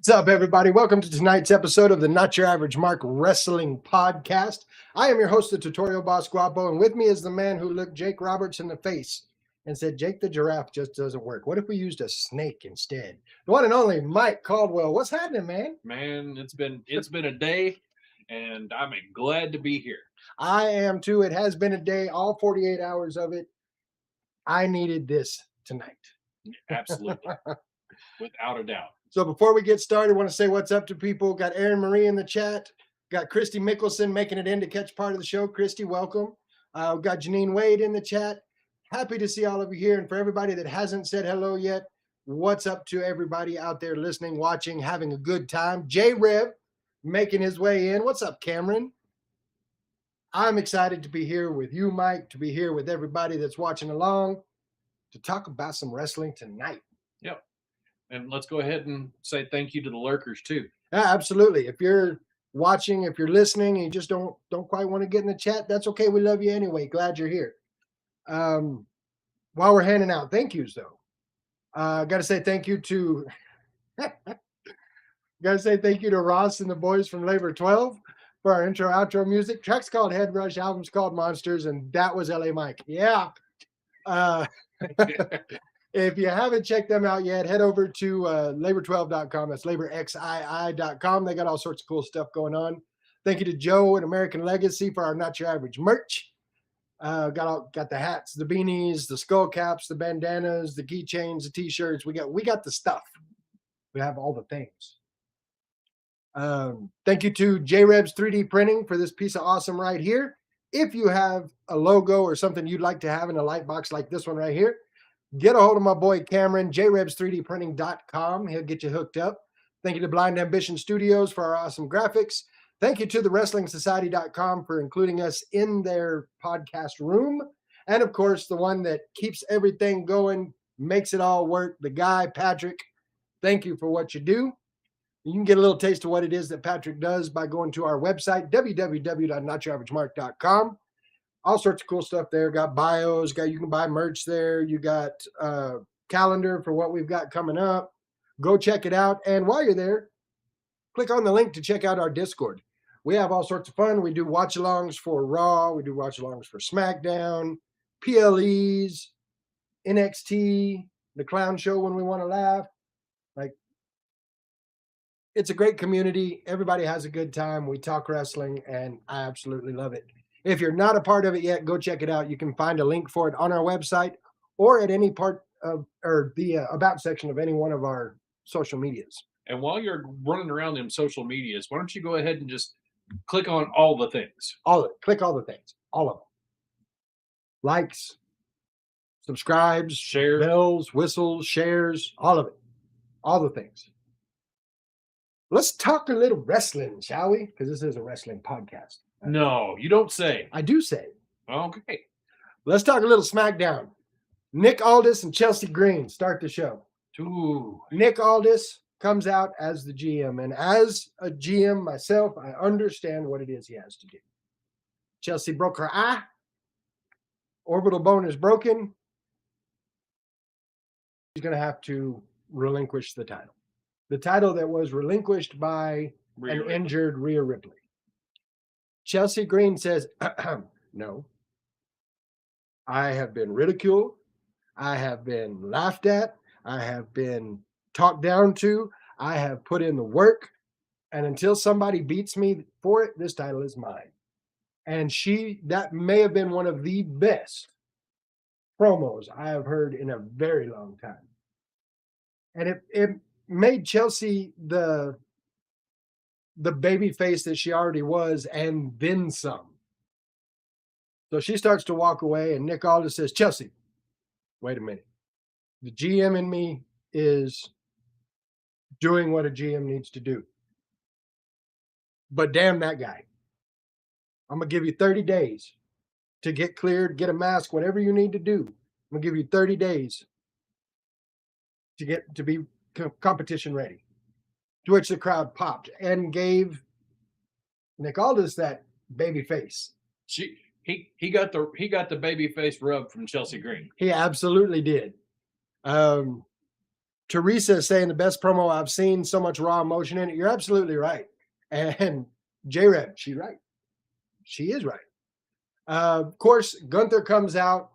What's up, everybody? Welcome to tonight's episode of the Not Your Average Mark Wrestling Podcast. I am your host, the Tutorial Boss Guapo, and with me is the man who looked Jake Roberts in the face and said, Jake the Giraffe just doesn't work. What if we used a snake instead? The one and only Mike Caldwell. What's happening, man? Man, it's been a day, and I'm glad to be here. I am too. It has been a day, all 48 hours of it. I needed this tonight. Absolutely, without a doubt. So before we get started, I want to say what's up to people. Got Aaron Marie in the chat. Got Christy Mickelson making it in to catch part of the show. Christy, welcome. We've got Janine Wade in the chat. Happy to see all of you here. And for everybody that hasn't said hello yet, what's up to everybody out there listening, watching, having a good time? J Rev making his way in. What's up, Cameron? I'm excited to be here with you, Mike, to be here with everybody that's watching along to talk about some wrestling tonight. Yep. And let's go ahead and say thank you to the lurkers too. Yeah, absolutely. If you're watching, if you're listening, and you just don't quite want to get in the chat, that's okay. We love you anyway. Glad you're here. While we're handing out thank yous, though, got to say thank you to Ross and the boys from Labor 12 for our intro outro music. Track's called Head Rush, album's called Monsters, and that was LA Mike. Yeah. If you haven't checked them out yet, head over to labor12.com. That's laborxii.com. They got all sorts of cool stuff going on. Thank you to Joe and American Legacy for our Not Your Average merch. Got the hats, the beanies, the skull caps, the bandanas, the keychains, the t-shirts. We got the stuff. We have all the things. Thank you to J-Rebs 3D Printing for this piece of awesome right here. If you have a logo or something you'd like to have in a light box like this one right here, get a hold of my boy Cameron, jrebs3dprinting.com. He'll get you hooked up. Thank you to Blind Ambition Studios for our awesome graphics. Thank you to the WrestlingSociety.com for including us in their podcast room. And of course, the one that keeps everything going, makes it all work, the guy, Patrick. Thank you for what you do. You can get a little taste of what it is that Patrick does by going to our website, www.notyouraverage.mark.com. All sorts of cool stuff there. Got bios, you can buy merch there. You got calendar for what we've got coming up. Go check it out. And while you're there, click on the link to check out our Discord. We have all sorts of fun. We do watch-alongs for Raw. We do watch-alongs for SmackDown, PLEs, NXT, the Clown Show when we want to laugh. It's a great community. Everybody has a good time. We talk wrestling, and I absolutely love it. If you're not a part of it yet, go check it out. You can find a link for it on our website or at any part of or the about section of any one of our social medias. And while you're running around them social medias, why don't you go ahead and just click on all the things? All of it. Click all the things. All of them. Likes, subscribes, Shares, bells, whistles, shares, all of it. All the things. Let's talk a little wrestling, shall we? Because this is a wrestling podcast. No, you don't say. I do say. Okay. Let's talk a little SmackDown. Nick Aldis and Chelsea Green start the show. Ooh. Nick Aldis comes out as the GM. And as a GM myself, I understand what it is he has to do. Chelsea broke her eye. Orbital bone is broken. She's going to have to relinquish the title. The title that was relinquished by an injured Rhea Ripley. Chelsea Green says, no. I have been ridiculed. I have been laughed at. I have been talked down to. I have put in the work. And until somebody beats me for it, this title is mine. And that may have been one of the best promos I have heard in a very long time. And it made Chelsea the baby face that she already was, and then some. So she starts to walk away, and Nick Aldis says, Chelsea, wait a minute. The GM in me is doing what a GM needs to do. But damn that guy. I'm going to give you 30 days to get cleared, get a mask, whatever you need to do. I'm going to give you 30 days to be competition ready. To which the crowd popped and gave Nick Aldis that baby face. He got the baby face rub from Chelsea Green. He absolutely did. Teresa is saying the best promo I've seen, so much raw emotion in it. You're absolutely right. And J-Reb, she's right. She is right. Of course, Gunther comes out,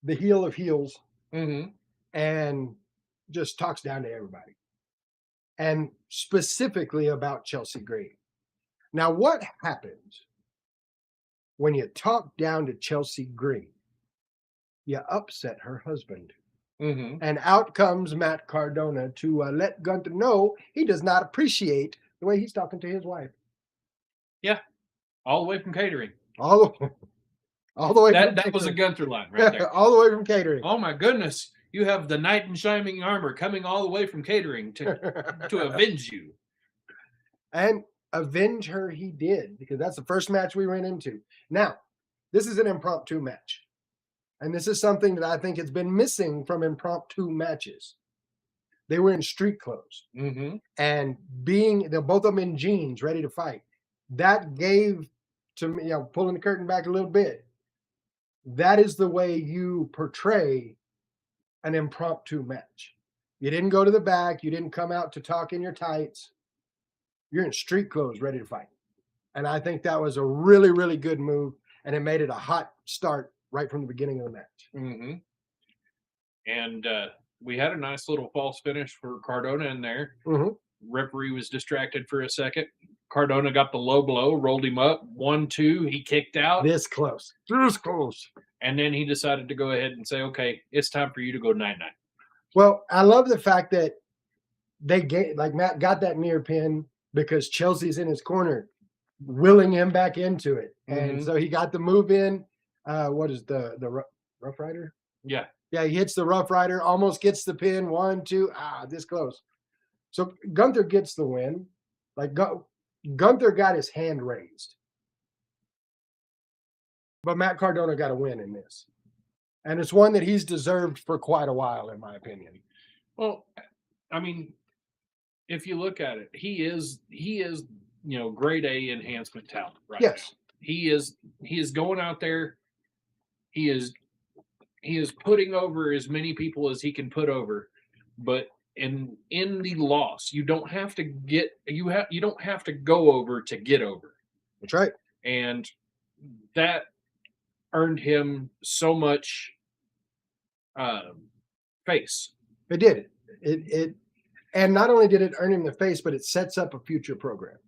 the heel of heels, and just talks down to everybody. And specifically about Chelsea Green. Now, what happens when you talk down to Chelsea Green? You upset her husband. And out comes Matt Cardona to let Gunther know he does not appreciate the way he's talking to his wife. Yeah, all the way from catering. All the way. That was a Gunther line right there. All the way from catering. Oh my goodness, you have the knight in shining armor coming all the way from catering to avenge you. And avenge her he did, because that's the first match we ran into. Now, this is an impromptu match. And this is something that I think has been missing from impromptu matches. They were in street clothes. And they're both of them in jeans, ready to fight. That gave to me, pulling the curtain back a little bit, that is the way you portray an impromptu match. You didn't go to the back. You didn't come out to talk in your tights. You're in street clothes, ready to fight. And I think that was a really, really good move. And it made it a hot start right from the beginning of the match. And we had a nice little false finish for Cardona in there. Referee was distracted for a second. Cardona got the low blow, rolled him up. 1-2, he kicked out. This close. And then he decided to go ahead and say, okay, it's time for you to go 9-9. Well, I love the fact that Matt got that near pin because Chelsea's in his corner, willing him back into it. And so he got the move in. What is the Rough Rider? Yeah. Yeah, he hits the Rough Rider, almost gets the pin. 1, 2, this close. So Gunther gets the win. Gunther got his hand raised. But Matt Cardona got a win in this. And it's one that he's deserved for quite a while, in my opinion. Well, I mean, if you look at it, he is grade A enhancement talent right now. He is going out there. He is putting over as many people as he can put over, but in the loss, you don't have to go over to get over. That's right. And that earned him so much face. It did. It and not only did it earn him the face, but it sets up a future program.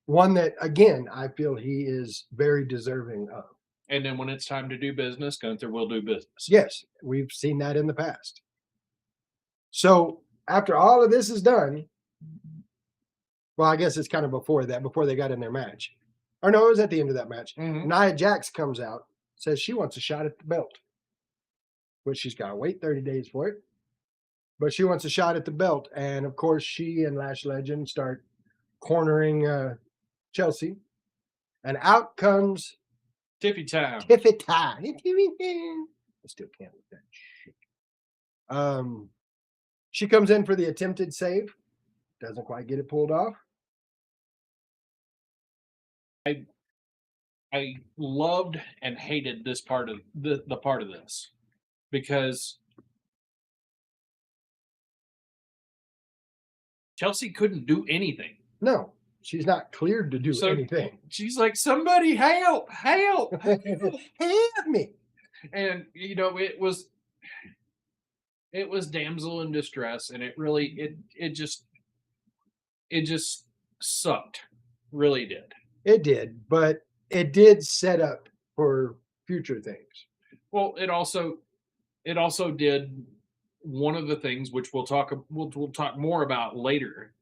One that, again, I feel he is very deserving of. And then when it's time to do business, Gunther will do business. Yes, we've seen that in the past. So after all of this is done, well, I guess it's kind of before they got in their match. Or no, it was at the end of that match. Nia Jax comes out, says she wants a shot at the belt, which she's got to wait 30 days for it. But she wants a shot at the belt. And of course, she and Lash Legend start cornering Chelsea. And out comes Tiffy time. Tiffy time. I still can't with that shit. She comes in for the attempted save. Doesn't quite get it pulled off. I loved and hated this part of the part of this, because Chelsea couldn't do anything. No, she's not cleared to do anything. She's like, somebody help, help, help me. And it was damsel in distress, and it just sucked. Really did. It did, but it did set up for future things. Well, it also did one of the things which we'll talk more about later,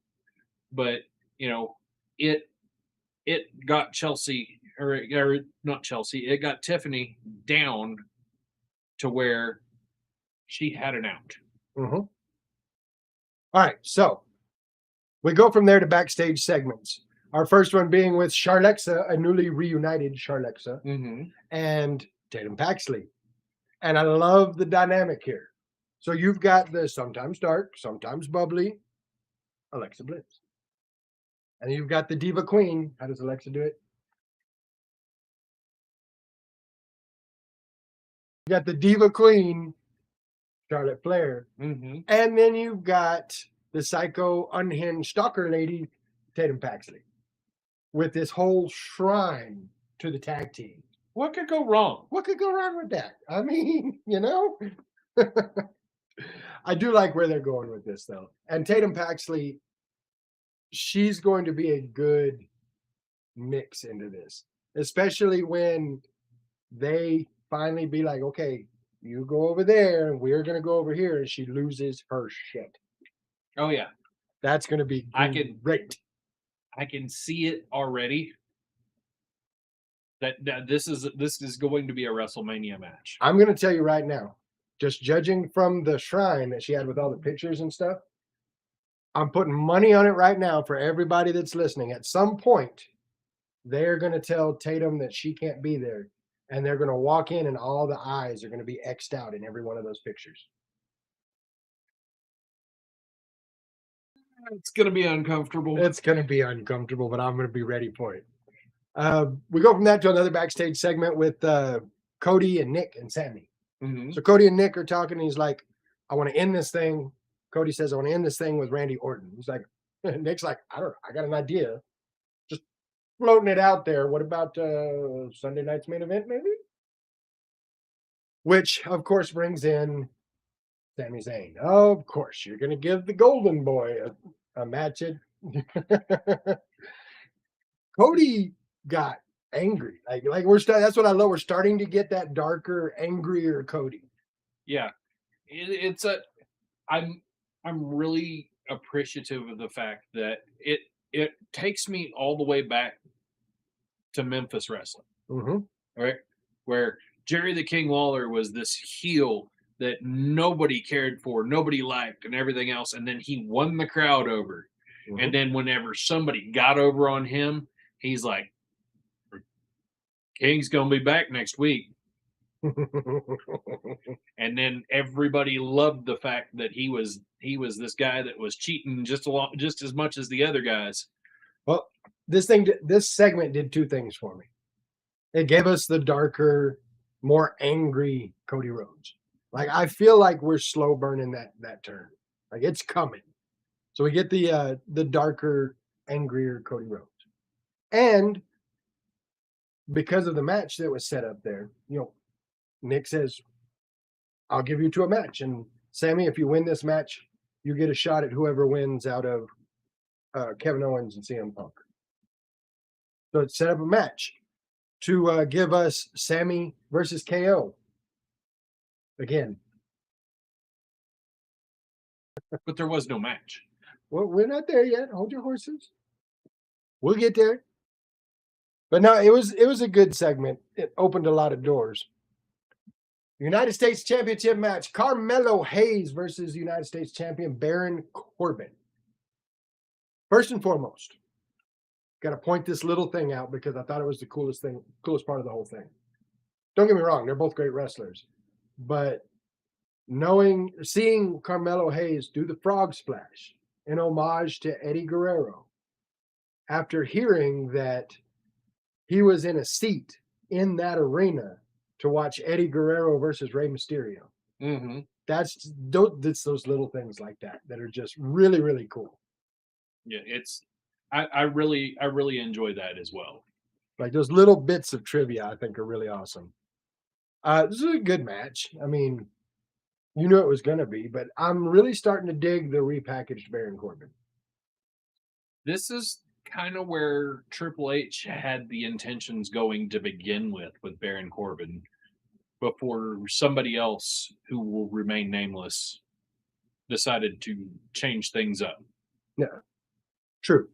but it got Chelsea, or not Chelsea, it got Tiffany down to where she had an out. All right, so we go from there to backstage segments. Our first one being with Charlexa, a newly reunited Charlexa, and Tatum Paxley. And I love the dynamic here. So you've got the sometimes dark, sometimes bubbly Alexa Bliss. And you've got the Diva Queen. How does Alexa do it? You got the Diva Queen Charlotte Flair. Mm-hmm. And then you've got the psycho unhinged stalker lady, Tatum Paxley, with this whole shrine to the tag team. What could go wrong? What could go wrong with that? I mean, I do like where they're going with this, though. And Tatum Paxley, she's going to be a good mix into this, especially when they finally be like, okay, you go over there and we're going to go over here, and she loses her shit. Oh, yeah. That's going to be great. I can see it already. That this is going to be a WrestleMania match. I'm going to tell you right now, just judging from the shrine that she had with all the pictures and stuff, I'm putting money on it right now for everybody that's listening. At some point, they're going to tell Tatum that she can't be there, and they're going to walk in and all the eyes are going to be X'd out in every one of those pictures. It's going to be uncomfortable. It's going to be uncomfortable, but I'm going to be ready for it. We go from that to another backstage segment with Cody and Nick and Sammy. Mm-hmm. So Cody and Nick are talking, and he's like, I want to end this thing. Cody says, I want to end this thing with Randy Orton. He's like, Nick's like, I don't know. I got an idea. Just floating it out there. What about Sunday night's main event, maybe? Which, of course, brings in Sami Zayn. Of course, you're going to give the Golden Boy a match. Cody got angry. Like that's what I love. We're starting to get that darker, angrier Cody. Yeah, I'm really appreciative of the fact that it takes me all the way back to Memphis wrestling. Mm-hmm. Right, where Jerry the King Lawler was this heel that nobody cared for, nobody liked, and everything else, and then he won the crowd over. Mm-hmm. And then whenever somebody got over on him, he's like, King's gonna be back next week. And then everybody loved the fact that he was this guy that was cheating just as much as the other guys. Well, this segment did two things for me. It gave us the darker, more angry Cody Rhodes. Like, I feel like we're slow burning that turn. Like, it's coming. So we get the darker, angrier Cody Rhodes. And because of the match that was set up there, Nick says, I'll give you to a match. And Sammy, if you win this match, you get a shot at whoever wins out of Kevin Owens and CM Punk. So it set up a match to give us Sammy versus KO. Again. But there was no match. Well, we're not there yet. Hold your horses. We'll get there. But no, it was a good segment. It opened a lot of doors. United States Championship match. Carmelo Hayes versus United States Champion Baron Corbin. First and foremost, got to point this little thing out because I thought it was the coolest part of the whole thing. Don't get me wrong, they're both great wrestlers. But seeing Carmelo Hayes do the frog splash in homage to Eddie Guerrero, after hearing that he was in a seat in that arena to watch Eddie Guerrero versus Rey Mysterio. Mm-hmm. That's those little things like that are just really, really cool. Yeah, I really enjoy that as well. Like those little bits of trivia, I think are really awesome. This is a good match. I mean, you knew it was going to be, but I'm really starting to dig the repackaged Baron Corbin. This is kind of where Triple H had the intentions going to begin with Baron Corbin before somebody else who will remain nameless decided to change things up. Yeah, true.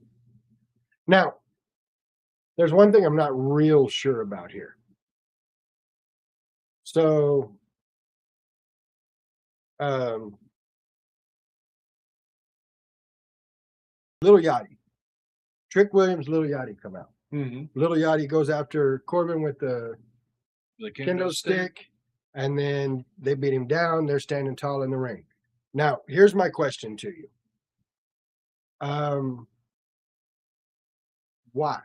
Now, there's one thing I'm not real sure about here. So, Little Yachty. Trick Williams, Little Yachty come out. Mm-hmm. Little Yachty goes after Corbin with the kendo stick, and then they beat him down. They're standing tall in the ring. Now, here's my question to you. Why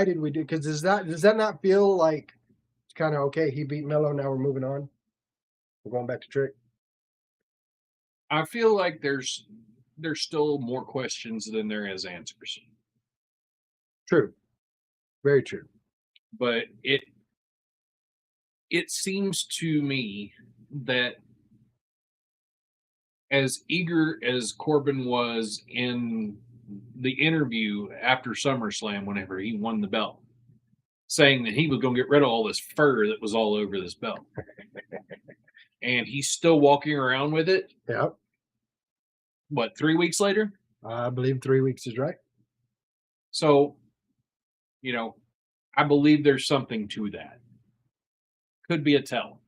did we do? Because does that not feel like it's kind of okay? He beat Mello. Now we're moving on. We're going back to Trick. I feel like there's still more questions than there is answers. True. Very true. But it seems to me that as eager as Corbin was in the interview after SummerSlam, whenever he won the belt, saying that he was going to get rid of all this fur that was all over this belt, and he's still walking around with it. Yep. What, 3 weeks later? I believe 3 weeks is right. So, I believe there's something to that. Could be a tell.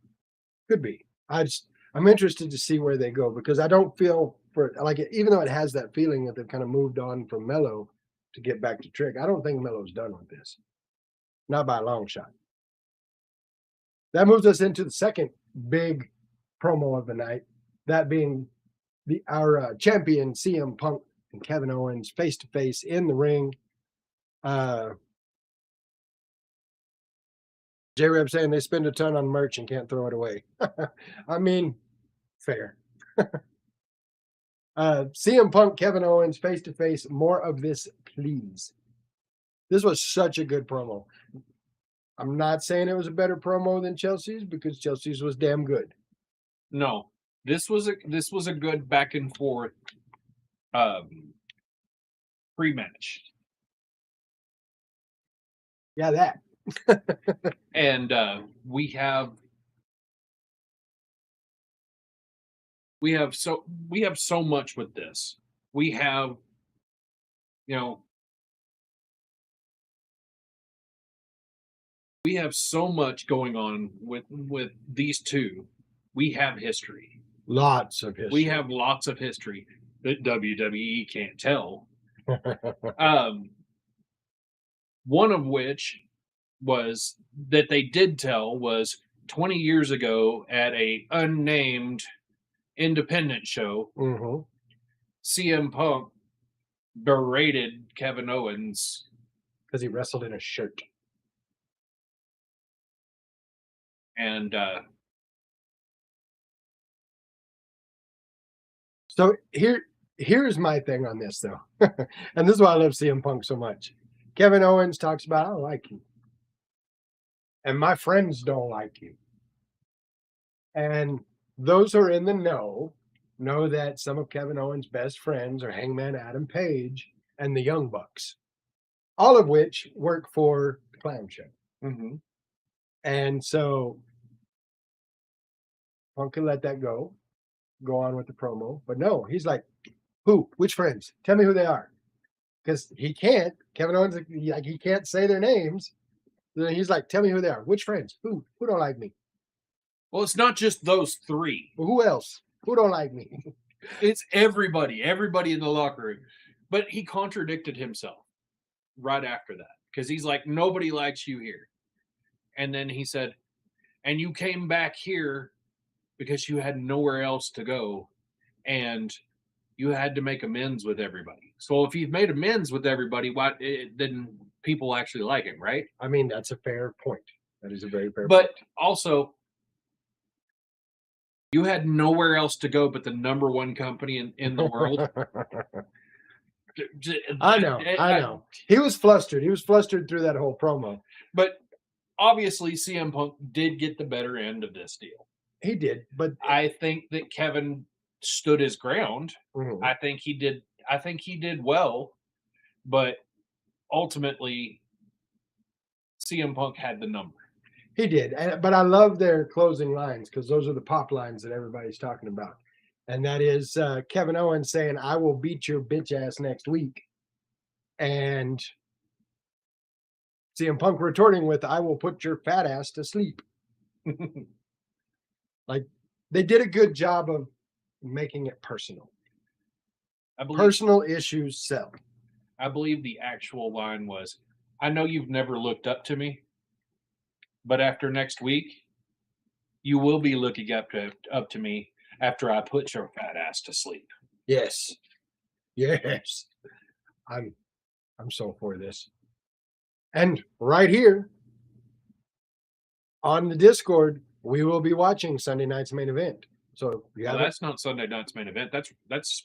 Could be. I'm interested to see where they go because I don't feel for like even though it has that feeling that they've kind of moved on from Mello to get back to Trick. I don't think Mello's done with this. Not by a long shot. That moves us into the second big promo of the night, that being our champion CM Punk and Kevin Owens face to face in the ring. J-Reb saying they spend a ton on merch and can't throw it away. I mean, fair. CM Punk, Kevin Owens face to face. More of this, please. This was such a good promo. I'm not saying it was a better promo than Chelsea's because Chelsea's was damn good. No, this was a good back and forth pre-match. Yeah, that. And we have so much with this. We have, we have so much going on with these two. We have history. Lots of history. We have lots of history that WWE can't tell. One of which was that they did tell was 20 years ago at a unnamed independent show. Mm-hmm. CM Punk berated Kevin Owens because he wrestled in a shirt. And so here's my thing on this though. And this is why I love CM Punk so much. Kevin Owens talks about, I don't like you. And my friends don't like you. And those who are in the know that some of Kevin Owens' best friends are Hangman Adam Page and the Young Bucks, all of which work for the Clown Show. Mm-hmm. And so Punk can let that go on with the promo. But no, he's like, who? Which friends? Tell me who they are. Because he can't. Kevin Owens, he can't say their names. Then he's like, tell me who they are. Which friends? Who don't like me? Well, it's not just those three. Well, who else? Who don't like me? It's everybody in the locker room. But he contradicted himself right after that because he's like, nobody likes you here. And then he said, and you came back here because you had nowhere else to go and you had to make amends with everybody. So if you've made amends with everybody, then people actually like him, right? I mean, that's a fair point. That is a very fair point. But also, you had nowhere else to go but the number one company in the world. I know. He was flustered. He was flustered through that whole promo. But obviously, CM Punk did get the better end of this deal. He did, but I think that Kevin stood his ground. Mm-hmm. I think he did well, but ultimately, CM Punk had the number. He did, but I love their closing lines because those are the pop lines that everybody's talking about. And that is Kevin Owens saying, I will beat your bitch ass next week. And CM Punk retorting with, I will put your fat ass to sleep. Like, they did a good job of making it personal. Personal issues sell. I believe the actual line was, I know you've never looked up to me, but after next week, you will be looking up to me after I put your fat ass to sleep. Yes. I'm so for this. And right here on the Discord, we will be watching Sunday night's main event. So yeah, that's not Sunday night's main event. That's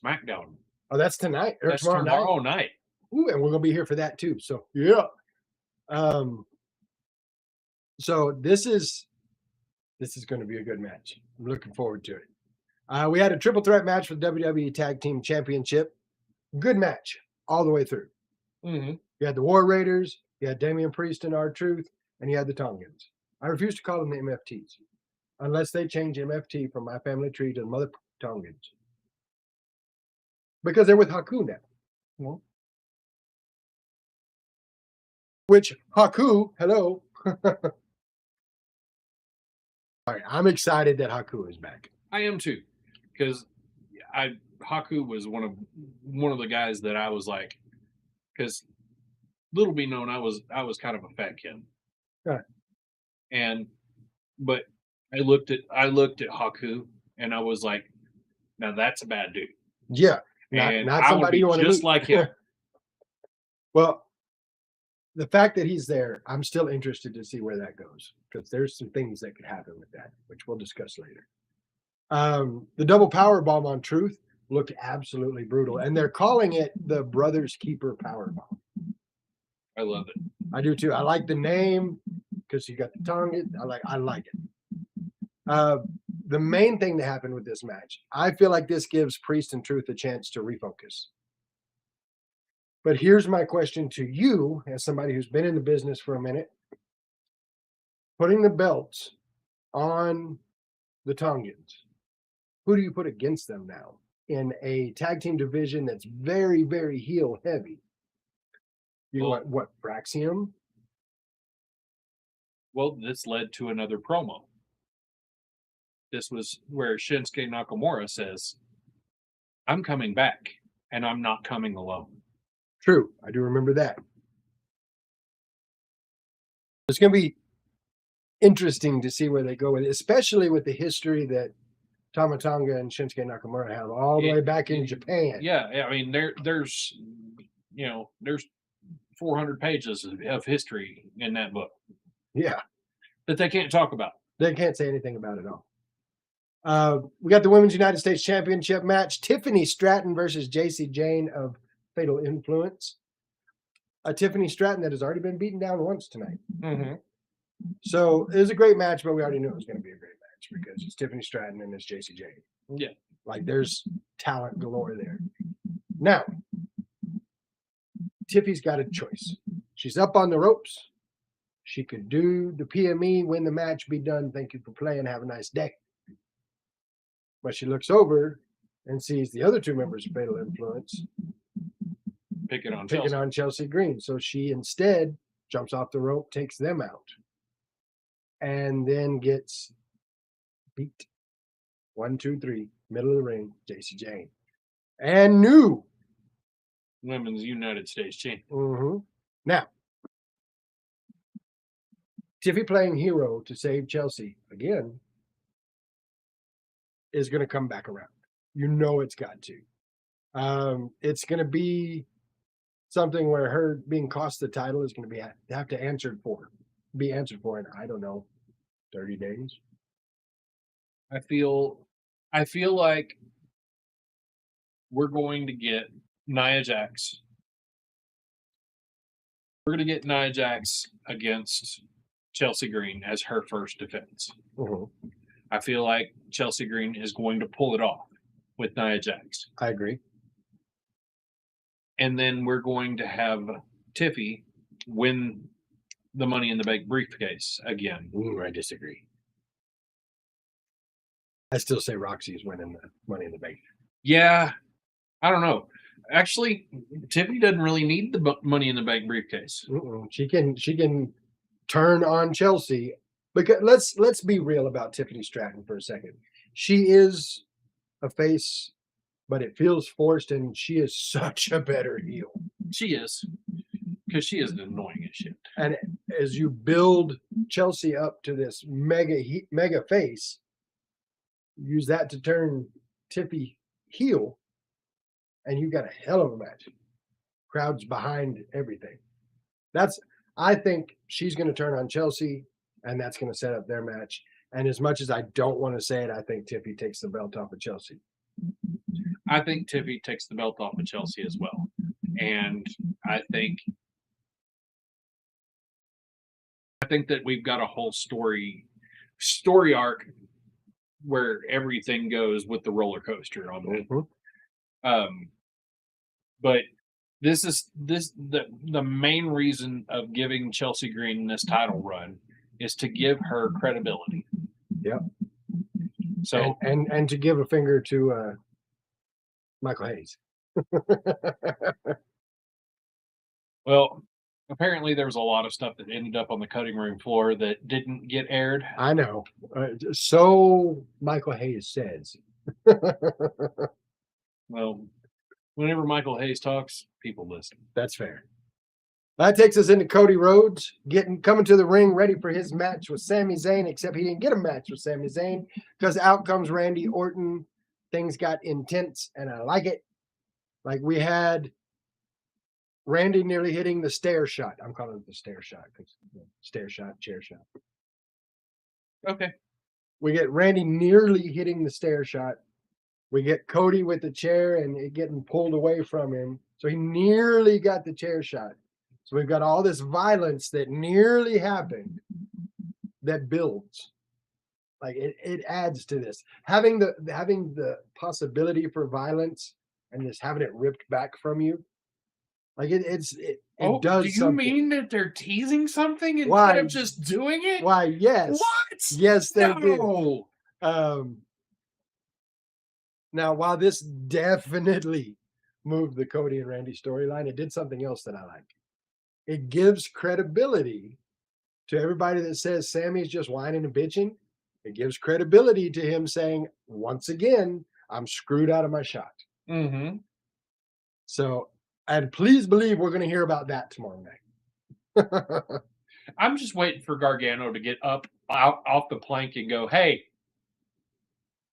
SmackDown. Oh, that's tonight or That's tomorrow night. night. Ooh, and we're gonna be here for that too. So yeah. So this is going to be a good match. I'm looking forward to it. We had a triple threat match for the WWE Tag Team Championship. Good match all the way through. Mm-hmm. You had the War Raiders, you had Damian Priest and R-Truth, and you had the Tongans. I refuse to call them the MFTs unless they change MFT from My Family Tree to the Mother Tongans. Because they're with Haku now. Well, which Haku, hello. All right, I'm excited that Haku is back. I am too, because Haku was one of the guys that I was like, because little be known, I was kind of a fat kid, but I looked at Haku and I was like, now that's a bad dude. Yeah, not somebody you want to just meet. Like him. Well, the fact that he's there, I'm still interested to see where that goes because there's some things that could happen with that, which we'll discuss later. The double power bomb on Truth looked absolutely brutal, and they're calling it the Brothers Keeper power bomb. I love it. I do too. I like the name because you got the tongue. I like it. The main thing that happened with this match, I feel like this gives Priest and Truth a chance to refocus. But here's my question to you, as somebody who's been in the business for a minute. Putting the belts on the Tongans, who do you put against them now in a tag team division that's very, very heel heavy? You want what, Braxium? Well, this led to another promo. This was where Shinsuke Nakamura says, I'm coming back, and I'm not coming alone. True. I do remember that. It's going to be interesting to see where they go with it, especially with the history that Tama Tonga and Shinsuke Nakamura have all the way back in Japan. Yeah. I mean, there's 400 pages of history in that book. Yeah. That they can't talk about. They can't say anything about it all. We got the Women's United States Championship match. Tiffany Stratton versus JC Jane of Fatal Influence. Tiffany Stratton that has already been beaten down once tonight. Mm-hmm. So it was a great match, but we already knew it was going to be a great match because it's Tiffany Stratton and it's JC Jane. Yeah. Like there's talent galore there. Now, Tiffy's got a choice. She's up on the ropes. She could do the PME, win the match, be done. Thank you for playing. Have a nice day. But she looks over and sees the other two members of Fatal Influence picking on Chelsea Green. So she instead jumps off the rope, takes them out, and then gets beat. 1, 2, 3, middle of the ring, JC Jane. And new Women's United States champion. Mm-hmm. Now, Tiffy playing hero to save Chelsea again is going to come back around. You know it's got to. It's going to be something where her being cost the title is going to have to be answered for in, I don't know, 30 days. I feel like we're going to get Nia Jax. We're going to get Nia Jax against Chelsea Green as her first defense. Mm-hmm. I feel like Chelsea Green is going to pull it off with Nia Jax. I agree. And then we're going to have Tiffy win the Money in the Bank briefcase again. I disagree. I still say Roxy is winning the Money in the Bank. Yeah, I don't know. Actually, Tiffany doesn't really need the Money in the Bank briefcase. She can turn on Chelsea. Because let's be real about Tiffany Stratton for a second. She is a face, but it feels forced, and she is such a better heel. She is, because she is annoying as shit. And as you build Chelsea up to this mega face, use that to turn Tiffy heel, and you got a hell of a match. Crowds behind everything. I think she's going to turn on Chelsea, and that's going to set up their match. And as much as I don't want to say it, I think Tiffy takes the belt off of Chelsea. I think Tiffy takes the belt off of Chelsea as well. And I think that we've got a whole story arc where everything goes with the roller coaster on that. But the main reason of giving Chelsea Green this title run is to give her credibility. Yep. So and to give a finger to Michael Hayes. Well, apparently there was a lot of stuff that ended up on the cutting room floor that didn't get aired. I know. So Michael Hayes says. Well, whenever Michael Hayes talks, people listen. That's fair. That takes us into Cody Rhodes coming to the ring ready for his match with Sami Zayn, except he didn't get a match with Sami Zayn because out comes Randy Orton. Things got intense, and I like it. Like we had Randy nearly hitting the stair shot. I'm calling it the stair shot because stair shot, chair shot. Okay. We get Randy nearly hitting the stair shot. We get Cody with the chair and it getting pulled away from him. So he nearly got the chair shot. So we've got all this violence that nearly happened that builds. Like it adds to this. Having the possibility for violence and just having it ripped back from you. Like it does. Do you something. mean that they're teasing something instead of just doing it? Why, yes. What? Yes, they No. do. Now, while this definitely moved the Cody and Randy storyline, it did something else that I like. It gives credibility to everybody that says Sammy's just whining and bitching. It gives credibility to him saying, once again, I'm screwed out of my shot. Mm-hmm. So, and please believe we're going to hear about that tomorrow night. I'm just waiting for Gargano to get up off the plank and go, hey,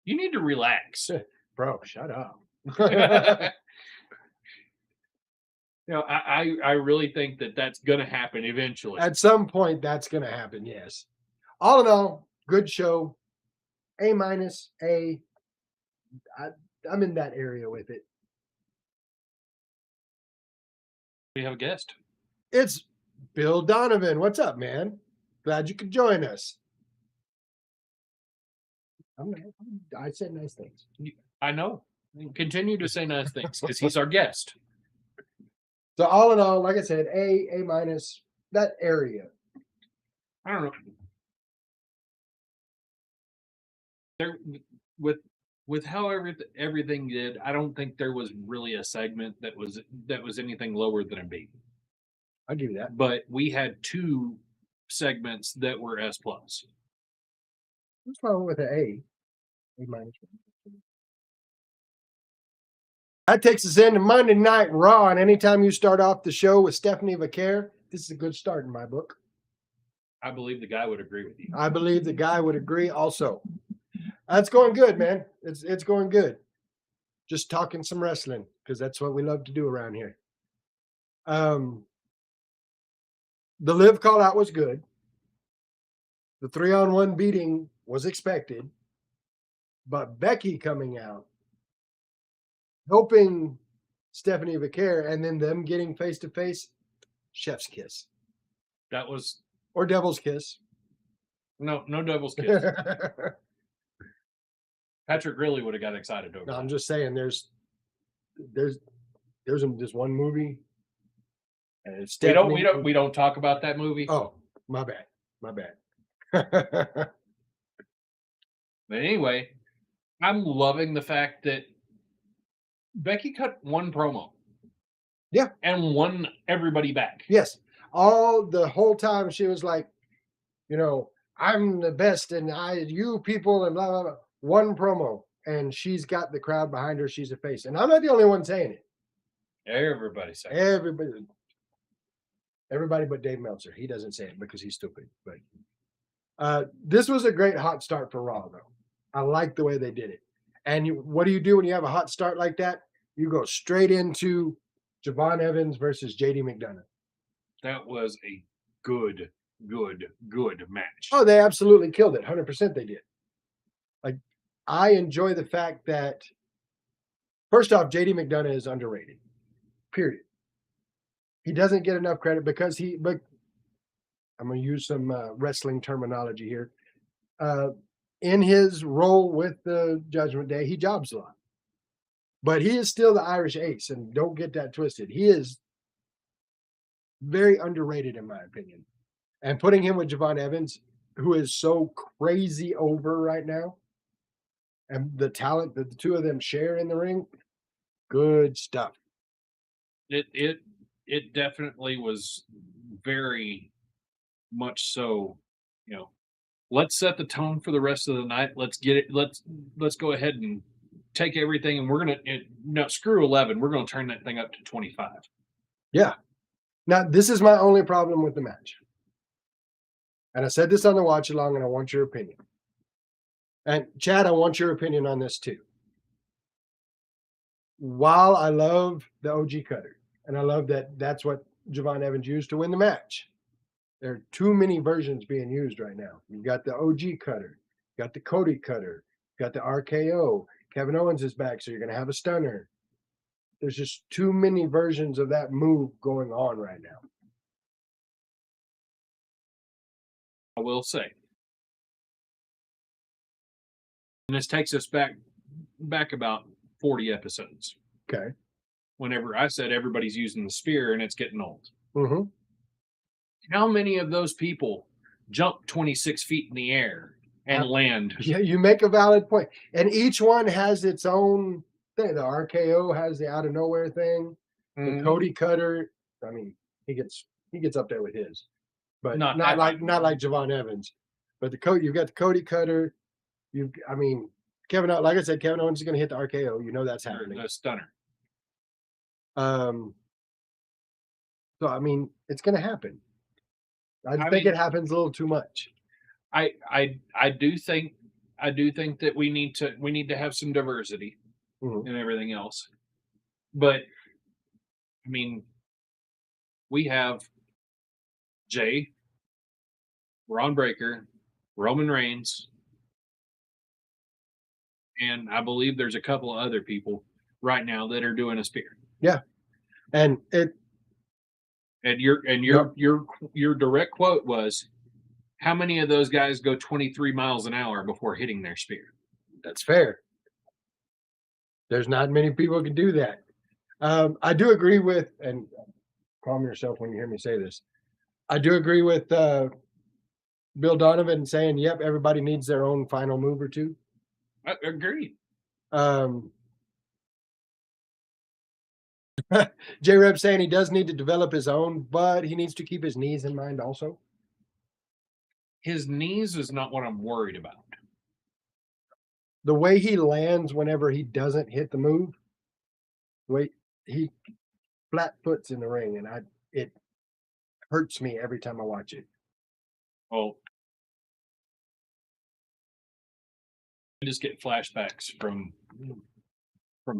you need to relax. Bro, shut up. I really think that that's going to happen eventually. At some point, that's going to happen, yes. All in all, good show. A-, A. I'm in that area with it. We have a guest. It's Bill Donovan. What's up, man? Glad you could join us. I said nice things. I know. Continue to say nice things because he's our guest. So all in all, like I said, A-, that area. I don't know. There with how everything did, I don't think there was really a segment that was anything lower than a B. I'll give you that. But we had 2 segments that were S+. What's wrong with an A? A-. That takes us into Monday Night Raw, and anytime you start off the show with Stephanie Vaquer, this is a good start in my book. I believe the guy would agree with you. I believe the guy would agree also. That's going good, man. It's going good. Just talking some wrestling because that's what we love to do around here. The Liv call out was good. The 3-on-1 beating was expected, but Becky coming out, helping Stephanie Vaquer, and then them getting face to face, chef's kiss. That was or devil's kiss. No devil's kiss. Patrick really would have got excited over No, that. I'm just saying there's this one movie. And it's we don't talk about that movie. Oh, my bad. But anyway, I'm loving the fact that Becky cut one promo. Yeah. And won everybody back. Yes. The whole time she was like, I'm the best and you people and blah, blah, blah. One promo. And she's got the crowd behind her. She's a face. And I'm not the only one saying it. Everybody's saying it. Everybody but Dave Meltzer. He doesn't say it because he's stupid. But this was a great hot start for Raw, though. I like the way they did it. And what do you do when you have a hot start like that? You go straight into Javon Evans versus JD McDonough. That was a good good match. Oh, they absolutely killed it. 100% they did. Like, I enjoy the fact that, first off, JD McDonough is underrated. Period. He doesn't get enough credit because but I'm going to use some wrestling terminology here. In his role with the Judgment Day, he jobs a lot. But he is still the Irish ace, and don't get that twisted. He is very underrated, in my opinion. And putting him with Javon Evans, who is so crazy over right now, and the talent that the two of them share in the ring, good stuff. It definitely was very much so, let's set the tone for the rest of the night. Let's get it. Let's go ahead and take everything, and we're gonna screw 11. We're gonna turn that thing up to 25. Yeah. Now, this is my only problem with the match. And I said this on the watch along, and I want your opinion. And Chad, I want your opinion on this too. While I love the OG cutter, and I love that that's what Javon Evans used to win the match, there are too many versions being used right now. You've got the OG cutter, you got the Cody cutter, you got the RKO. Kevin Owens is back, so you're going to have a stunner. There's just too many versions of that move going on right now. I will say. And this takes us back about 40 episodes. Okay. Whenever I said everybody's using the spear and it's getting old. Mm-hmm. How many of those people jump 26 feet in the air and land? Yeah, you make a valid point. And each one has its own thing. The RKO has the out of nowhere thing. The Cody cutter, I mean, he gets up there with his. But not like Javon Evans. But you've got the Cody cutter. Kevin, like I said, Kevin Owens is going to hit the RKO. You know that's happening. The stunner. So I mean, it's going to happen. I think it happens a little too much. I do think that we need to have some diversity and everything else. But I mean, we have Jay, Ron Breakker, Roman Reigns, and I believe there's a couple of other people right now that are doing a spear. Yeah. And your direct quote was, how many of those guys go 23 miles an hour before hitting their spear? That's fair. There's not many people who can do that. I do agree with, and calm yourself when you hear me say this, I do agree with Bill Donovan saying, yep, everybody needs their own final move or two. I agree. J-Reb saying he does need to develop his own, but he needs to keep his knees in mind also. His knees is not what I'm worried about. The way he lands whenever he doesn't hit the move, the way he flat foots in the ring, and it hurts me every time I watch it. Oh, I just get flashbacks from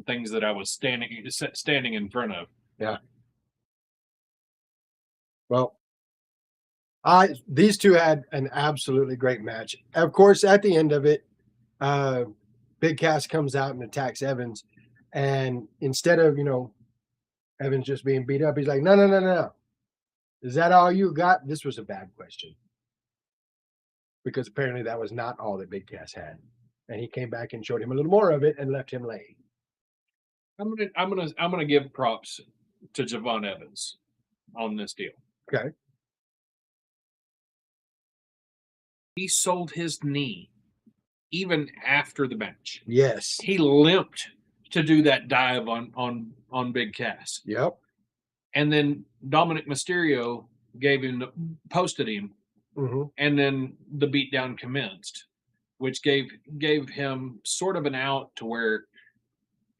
things that I was standing in front of. Yeah. Well, these two had an absolutely great match. Of course, at the end of it, Big Cass comes out and attacks Evans, and instead of Evans just being beat up, he's like, no. Is that all you got? This was a bad question, because apparently that was not all that Big Cass had, and he came back and showed him a little more of it and left him laying. I'm gonna give props to Javon Evans on this deal. Okay. He sold his knee even after the match. Yes. He limped to do that dive on Big Cass. Yep. And then Dominic Mysterio posted him, and then the beatdown commenced, which gave him sort of an out to where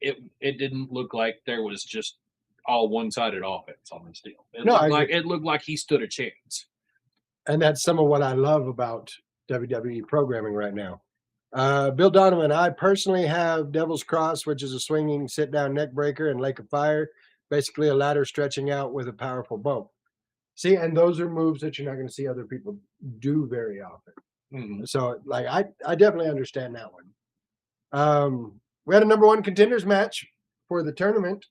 it didn't look like there was just all one-sided offense on this deal. It looked like he stood a chance. And that's some of what I love about WWE programming right now. Bill Donovan, I personally have Devil's Cross, which is a swinging sit-down neck breaker, and Lake of Fire, basically a ladder stretching out with a powerful bump. See, and those are moves that you're not going to see other people do very often. Mhm. So, like, I definitely understand that one. We had a number one contenders match for the tournament.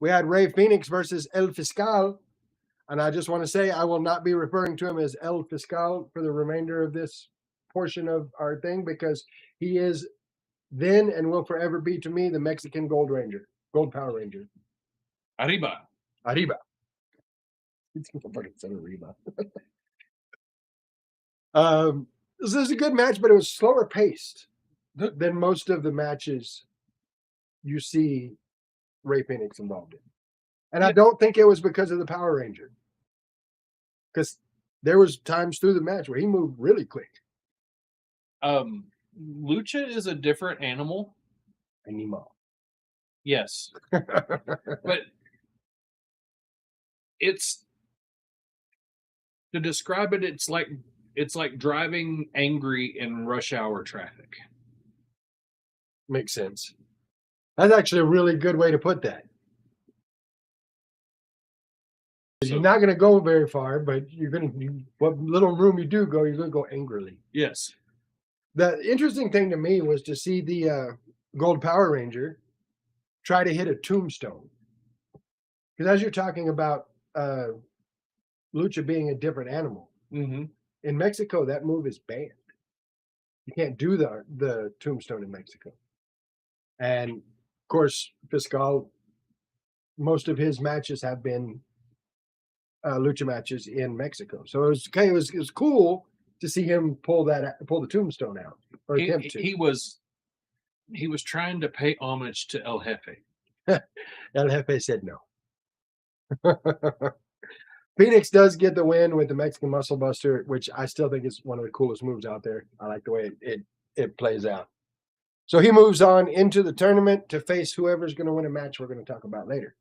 We had Ray Phoenix versus El Fiscal. And I just want to say I will not be referring to him as El Fiscal for the remainder of this portion of our thing, because he is then and will forever be to me the Mexican Gold Power Ranger. Arriba. Arriba. It's Arriba. This is a good match, but it was slower paced than most of the matches you see Ray Phoenix involved in. And I don't think it was because of the Power Ranger, because there was times through the match where he moved really quick. Lucha is a different animal. Animal. Yes. But it's, to describe it, it's like driving angry in rush hour traffic. Makes sense. That's actually a really good way to put that. You're not going to go very far, but what little room you do go, you're going to go angrily. Yes. The interesting thing to me was to see the Gold Power Ranger try to hit a tombstone. Because as you're talking about Lucha being a different animal, Mm-hmm. in Mexico, that move is banned. You can't do the tombstone in Mexico. And of course, Fiscal, most of his matches have been Lucha matches in Mexico. So it was okay. It was cool to see him pull the tombstone out, or attempt to. He was trying to pay homage to El Jefe. El Jefe said no. Phoenix does get the win with the Mexican Muscle Buster, which I still think is one of the coolest moves out there. I like the way it plays out. So he moves on into the tournament to face whoever's going to win a match we're going to talk about later.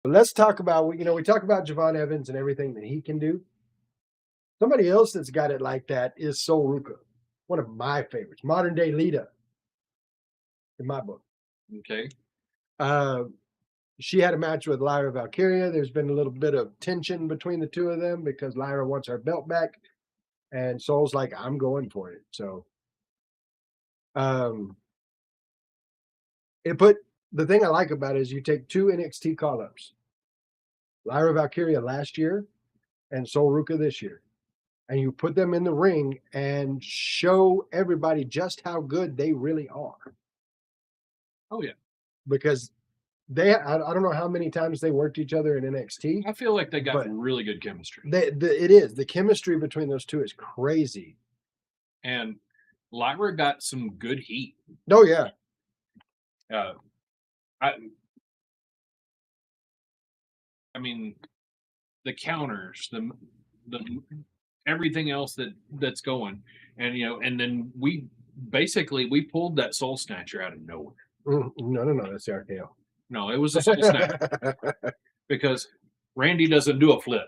But let's talk about, we talk about Javon Evans and everything that he can do. Somebody else that's got it like that is Sol Ruca, one of my favorites, modern day Lita in my book. Okay. She had a match with Lyra Valkyria. There's been a little bit of tension between the two of them because Lyra wants her belt back, and Sol's like, I'm going for it. So, the thing I like about it is you take two NXT call-ups, Lyra Valkyria last year and Sol Ruca this year, and you put them in the ring and show everybody just how good they really are. Oh yeah, because I don't know how many times they worked each other in NXT. I feel like they got really good chemistry. It is. The chemistry between those two is crazy. And Lyra got some good heat. Oh yeah. I mean, the counters, the everything else that's going, and and then we pulled that Soul Snatcher out of nowhere. No, that's the RKO. No, it was a Soul Snatcher because Randy doesn't do a flip.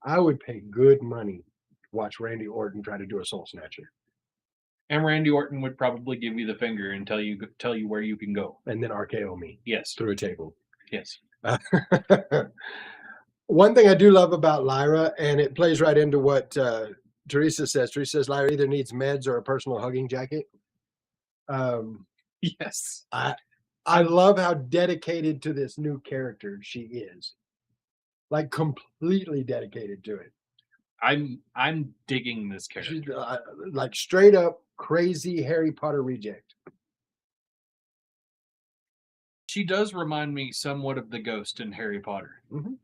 I would pay good money to watch Randy Orton try to do a Soul Snatcher. And Randy Orton would probably give you the finger and tell you where you can go, and then RKO me. Yes, through a table. Yes. One thing I do love about Lyra, and it plays right into what Teresa says. Teresa says Lyra either needs meds or a personal hugging jacket. Yes. I love how dedicated to this new character she is. Like completely dedicated to it. I'm digging this character. She's like straight up crazy Harry Potter reject. She does remind me somewhat of the ghost in Harry Potter. Mm-hmm.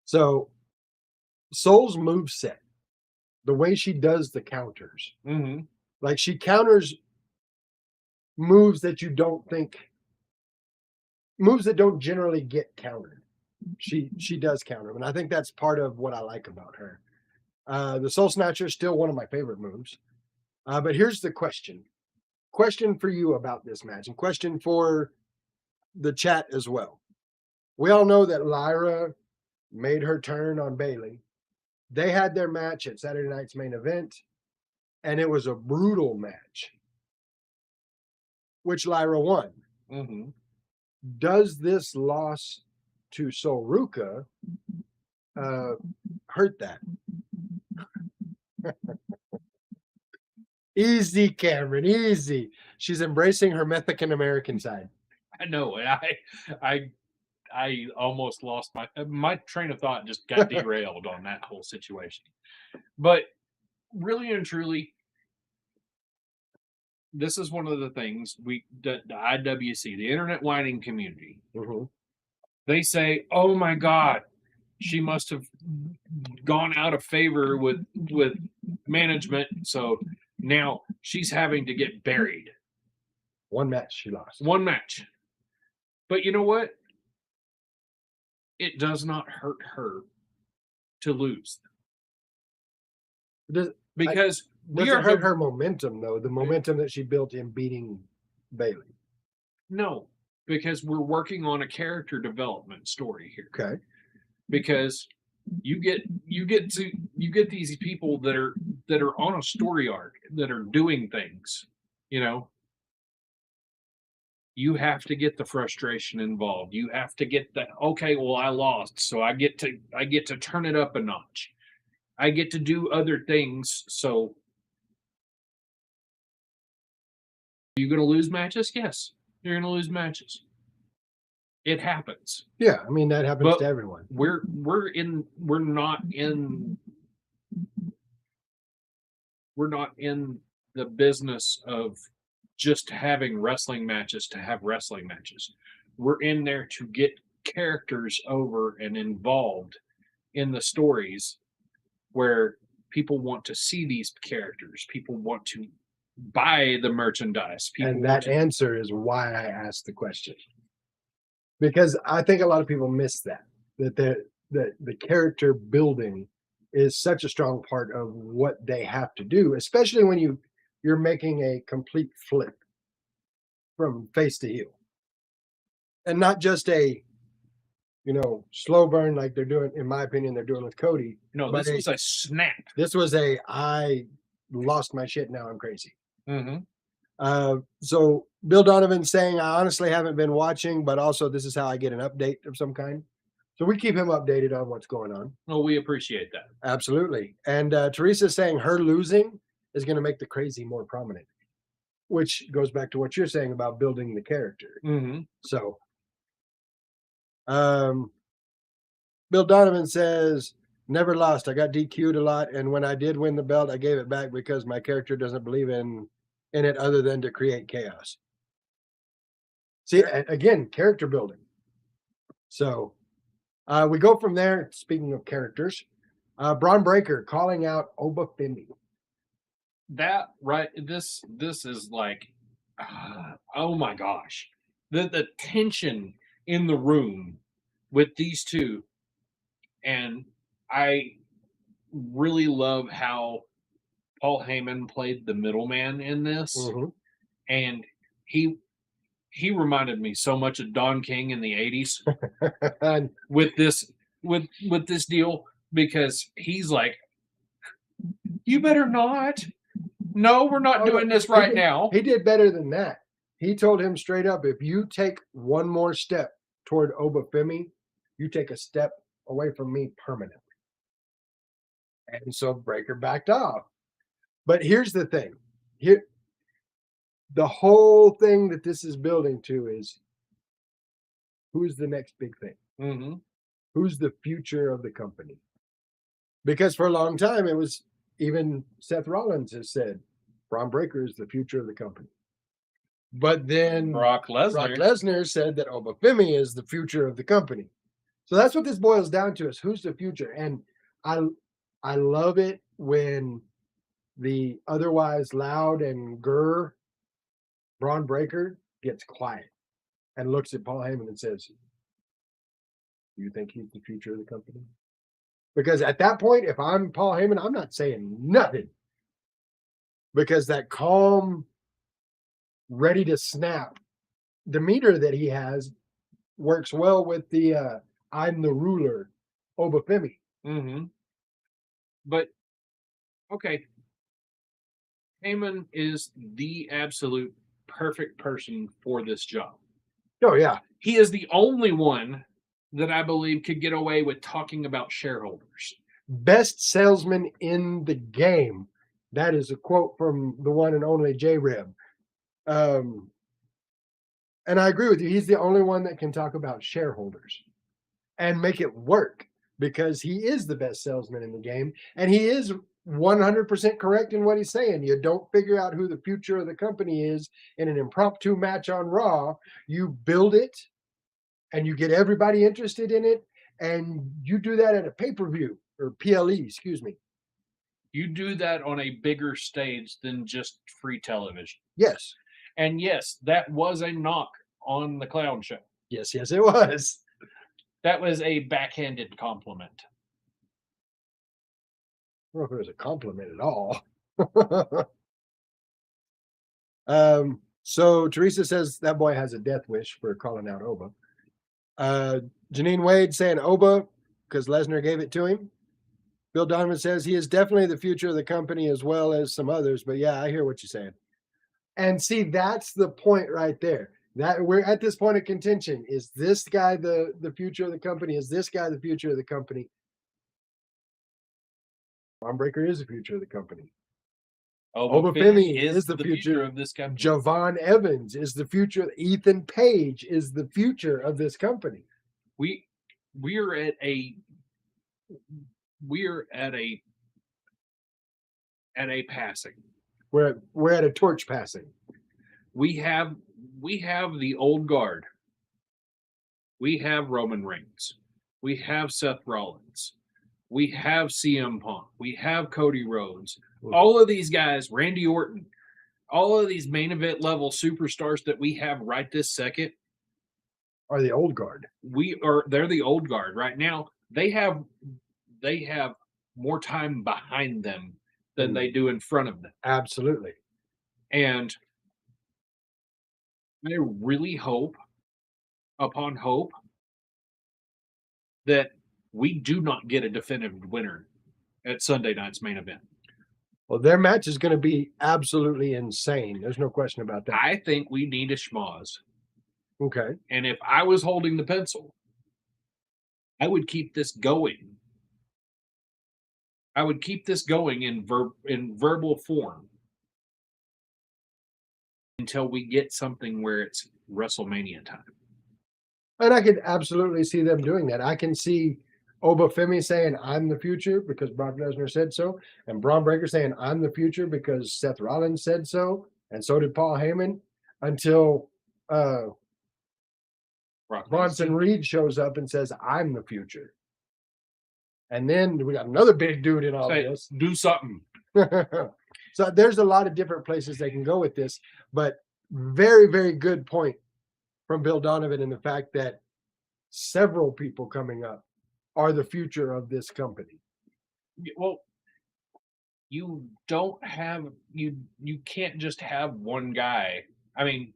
So, Sol's moveset, the way she does the counters, like she counters moves that you don't think, moves that don't generally get countered. She does counter them, and I think that's part of what I like about her. The Soul Snatcher is still one of my favorite moves. But here's the question for you about this match, and question for the chat as well. We all know that Lyra made her turn on Bayley. They had their match at Saturday night's main event, and it was a brutal match, which Lyra won. does this loss to Solruka hurt that? Easy, Cameron, easy. She's embracing her Mexican American side. I know. I almost lost my train of thought. Just got derailed on that whole situation. But really and truly, this is one of the things the IWC, the Internet Whining Community, they say, "Oh my God, she must have gone out of favor with management, so now she's having to get buried." One match she lost. One match. But you know what? It does not hurt her to lose. Because we are hurt her momentum, though. The momentum that she built in beating Bailey. No, because we're working on a character development story here. Okay. Because you get these people that are on a story arc, that are doing things, you know. You have to get the frustration involved. You have to get the, okay, well, I lost, so I get to turn it up a notch. I get to do other things. So you're going to lose matches? Yes, you're going to lose matches. It happens. Yeah, I mean that happens to everyone. We're not in the business of just having wrestling matches to have wrestling matches. We're in there to get characters over and involved in the stories where people want to see these characters. People want to buy the merchandise. And that answer is why I asked the question. Because I think a lot of people miss that the character building is such a strong part of what they have to do, especially when you're making a complete flip from face to heel. And not just a, slow burn like they're doing, in my opinion, they're doing with Cody. No, this was a snap. This was I lost my shit, now I'm crazy. Mm-hmm. So Bill Donovan saying, I honestly haven't been watching, but also this is how I get an update of some kind. So we keep him updated on what's going on. Well, we appreciate that. Absolutely. And Teresa saying her losing is going to make the crazy more prominent, which goes back to what you're saying about building the character. Mm-hmm. So Bill Donovan says, never lost. I got DQ'd a lot. And when I did win the belt, I gave it back because my character doesn't believe in it other than to create chaos. See, again, character building. So we go from there. Speaking of characters, Braun Breaker calling out Obafemi. That right. This is like, oh my gosh, the tension in the room with these two, and I really love how Paul Heyman played the middleman in this, and he reminded me so much of Don King in the '80s with this deal, because he's like, you better not. No, we're not doing this right now. He did better than that. He told him straight up, if you take one more step toward Obafemi, you take a step away from me permanently. And so Breaker backed off. But here's the thing. The whole thing that this is building to is, who's the next big thing? Mm-hmm. Who's the future of the company? Because for a long time, it was, even Seth Rollins has said, Braun Breaker is the future of the company. But then Brock Lesnar said that Obafemi is the future of the company. So that's what this boils down to, is who's the future. And I love it when the otherwise loud and grr Braun Breaker gets quiet and looks at Paul Heyman and says, do you think he's the future of the company? Because at that point, if I'm Paul Heyman, I'm not saying nothing. Because that calm, ready to snap demeanor that he has works well with the I'm the ruler, Obafemi. Mm-hmm. But, okay. Heyman is the absolute perfect person for this job. Oh, yeah. He is the only one that I believe could get away with talking about shareholders. Best salesman in the game. That is a quote from the one and only J-Rib. And I agree with you. He's the only one that can talk about shareholders and make it work because he is the best salesman in the game. And he is 100% correct in what he's saying. You don't figure out who the future of the company is in an impromptu match on Raw. You build it and you get everybody interested in it. And you do that at a pay-per-view or PLE, excuse me. You do that on a bigger stage than just free television. Yes. And yes, that was a knock on the clown show. Yes, it was. That was a backhanded compliment. I don't know if it was a compliment at all. So Teresa says that boy has a death wish for calling out Oba. Janine Wade saying Oba because Lesnar gave it to him. Bill Donovan says he is definitely the future of the company as well as some others. But yeah, I hear what you're saying. And see, that's the point right there. That we're at this point of contention. Is this guy the future of the company? Is this guy the future of the company? Bron Breakker is the future of the company. Obafemi is the future of this company. Javon Evans is the future. Ethan Page is the future of this company. We're at a passing. We're at a torch passing. We have the old guard. We have Roman Reigns. We have Seth Rollins. We have CM Punk. We have Cody Rhodes. All of these guys, Randy Orton, all of these main event level superstars that we have right this second are the old guard. They're the old guard right now. They have more time behind them than they do in front of them. Absolutely. And I really hope upon hope that we do not get a definitive winner at Sunday night's main event. Well, their match is going to be absolutely insane. There's no question about that. I think we need a schmoz. Okay. And if I was holding the pencil, I would keep this going. I would keep this going in verbal form until we get something where it's WrestleMania time. And I could absolutely see them doing that. I can see Obafemi saying, I'm the future because Brock Lesnar said so. And Bron Breakker saying, I'm the future because Seth Rollins said so. And so did Paul Heyman until Bronson Reed shows up and says, I'm the future. And then we got another big dude in all this. Do something. So there's a lot of different places they can go with this. But very, very good point from Bill Donovan in the fact that several people coming up are the future of this company. Well, you can't just have one guy. I mean,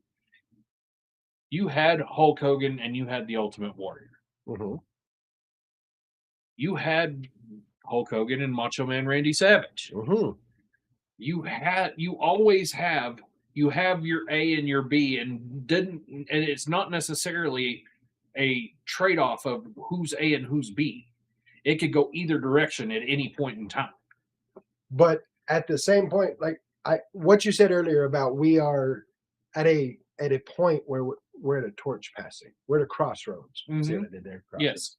you had Hulk Hogan and you had the Ultimate Warrior. Mm-hmm. You had Hulk Hogan and Macho Man Randy Savage. Mm-hmm. You always have your A and your B, and it's not necessarily a trade-off of who's A and who's B. It could go either direction at any point in time. But at the same point, like what you said earlier about we are at a point where we're at a torch passing. We're at a crossroads. Mm-hmm. See what I did there? Yes.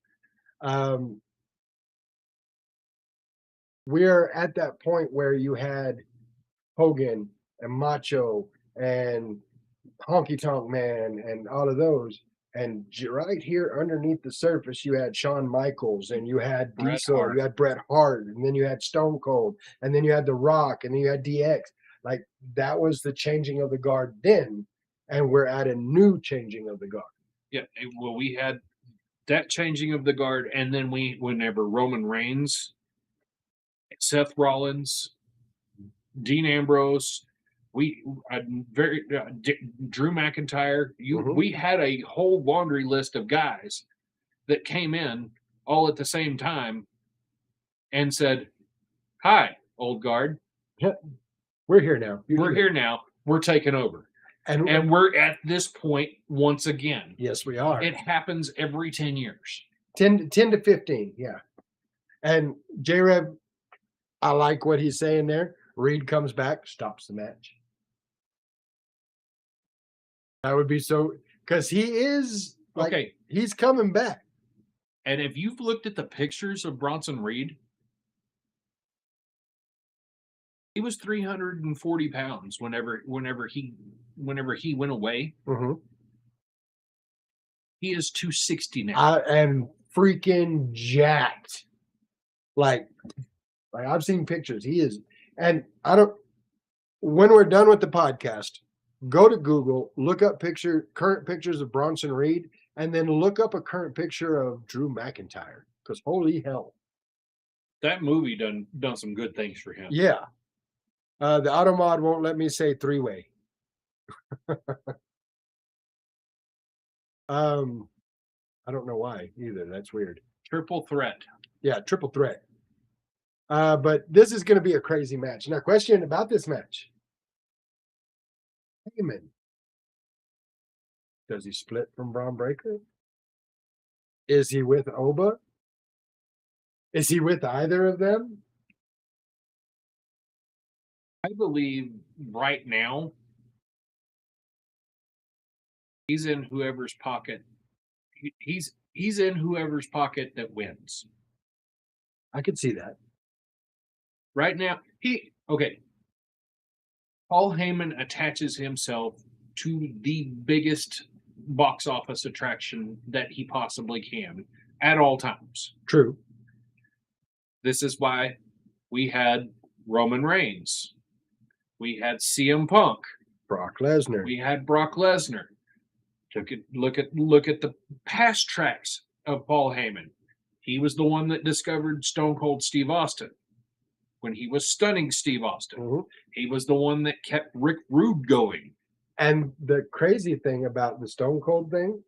We're at that point where you had Hogan and Macho and Honky Tonk Man and all of those. And right here underneath the surface, you had Shawn Michaels and you had Diesel, you had Bret Hart, and then you had Stone Cold, and then you had The Rock, and then you had DX. Like that was the changing of the guard then, and we're at a new changing of the guard. Yeah, well, we had that changing of the guard, and then whenever Roman Reigns, Seth Rollins, Dean Ambrose, Drew McIntyre. We had a whole laundry list of guys that came in all at the same time and said, "Hi, old guard. We're here now. We're here now. We're taking over." And we're at this point once again. Yes, we are. It happens every 10 years. 10 to 15, yeah. And J-Rev, I like what he's saying there. Reed comes back, stops the match. That would be so, because he is like, okay. He's coming back. And if you've looked at the pictures of Bronson Reed, he was 340 pounds whenever he went away. Mm-hmm. He is 260 now. I am freaking jacked. Like I've seen pictures. He is, and I don't. When we're done with the podcast, go to Google, look up current pictures of Bronson Reed, and then look up a current picture of Drew McIntyre. Because holy hell, that movie done some good things for him. Yeah. The Automod won't let me say three-way. I don't know why either. That's weird. Triple threat. Yeah, triple threat. But this is going to be a crazy match. Now, question about this match. Heyman. Does he split from Braun Breaker? Is he with Oba? Is he with either of them? I believe right now he's in whoever's pocket. He's in whoever's pocket that wins. I could see that. Right now, Paul Heyman attaches himself to the biggest box office attraction that he possibly can at all times. True. This is why we had Roman Reigns. We had CM Punk. Brock Lesnar. We had Brock Lesnar. Look at the past tracks of Paul Heyman. He was the one that discovered Stone Cold Steve Austin when he was stunning Steve Austin. Mm-hmm. He was the one that kept Rick Rude going. And the crazy thing about the Stone Cold thing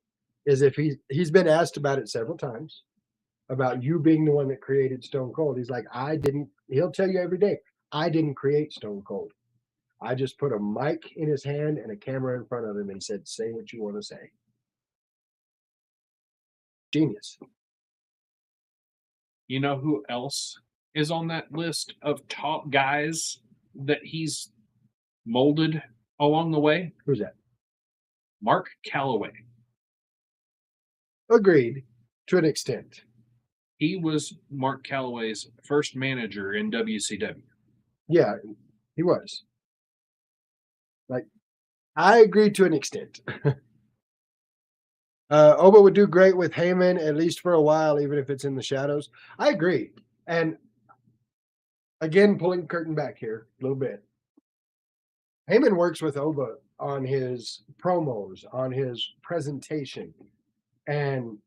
is if he's been asked about it several times, about you being the one that created Stone Cold. He's like, he'll tell you every day, I didn't create Stone Cold. I just put a mic in his hand and a camera in front of him and said, say what you want to say. Genius. You know who else is on that list of top guys that he's molded along the way? Who's that? Mark Calloway. Agreed, to an extent. He was Mark Calloway's first manager in WCW. Yeah, he was. Like, I agree to an extent. Oba would do great with Heyman, at least for a while, even if it's in the shadows. I agree. And again, pulling the curtain back here a little bit. Heyman works with Oba on his promos, on his presentation. And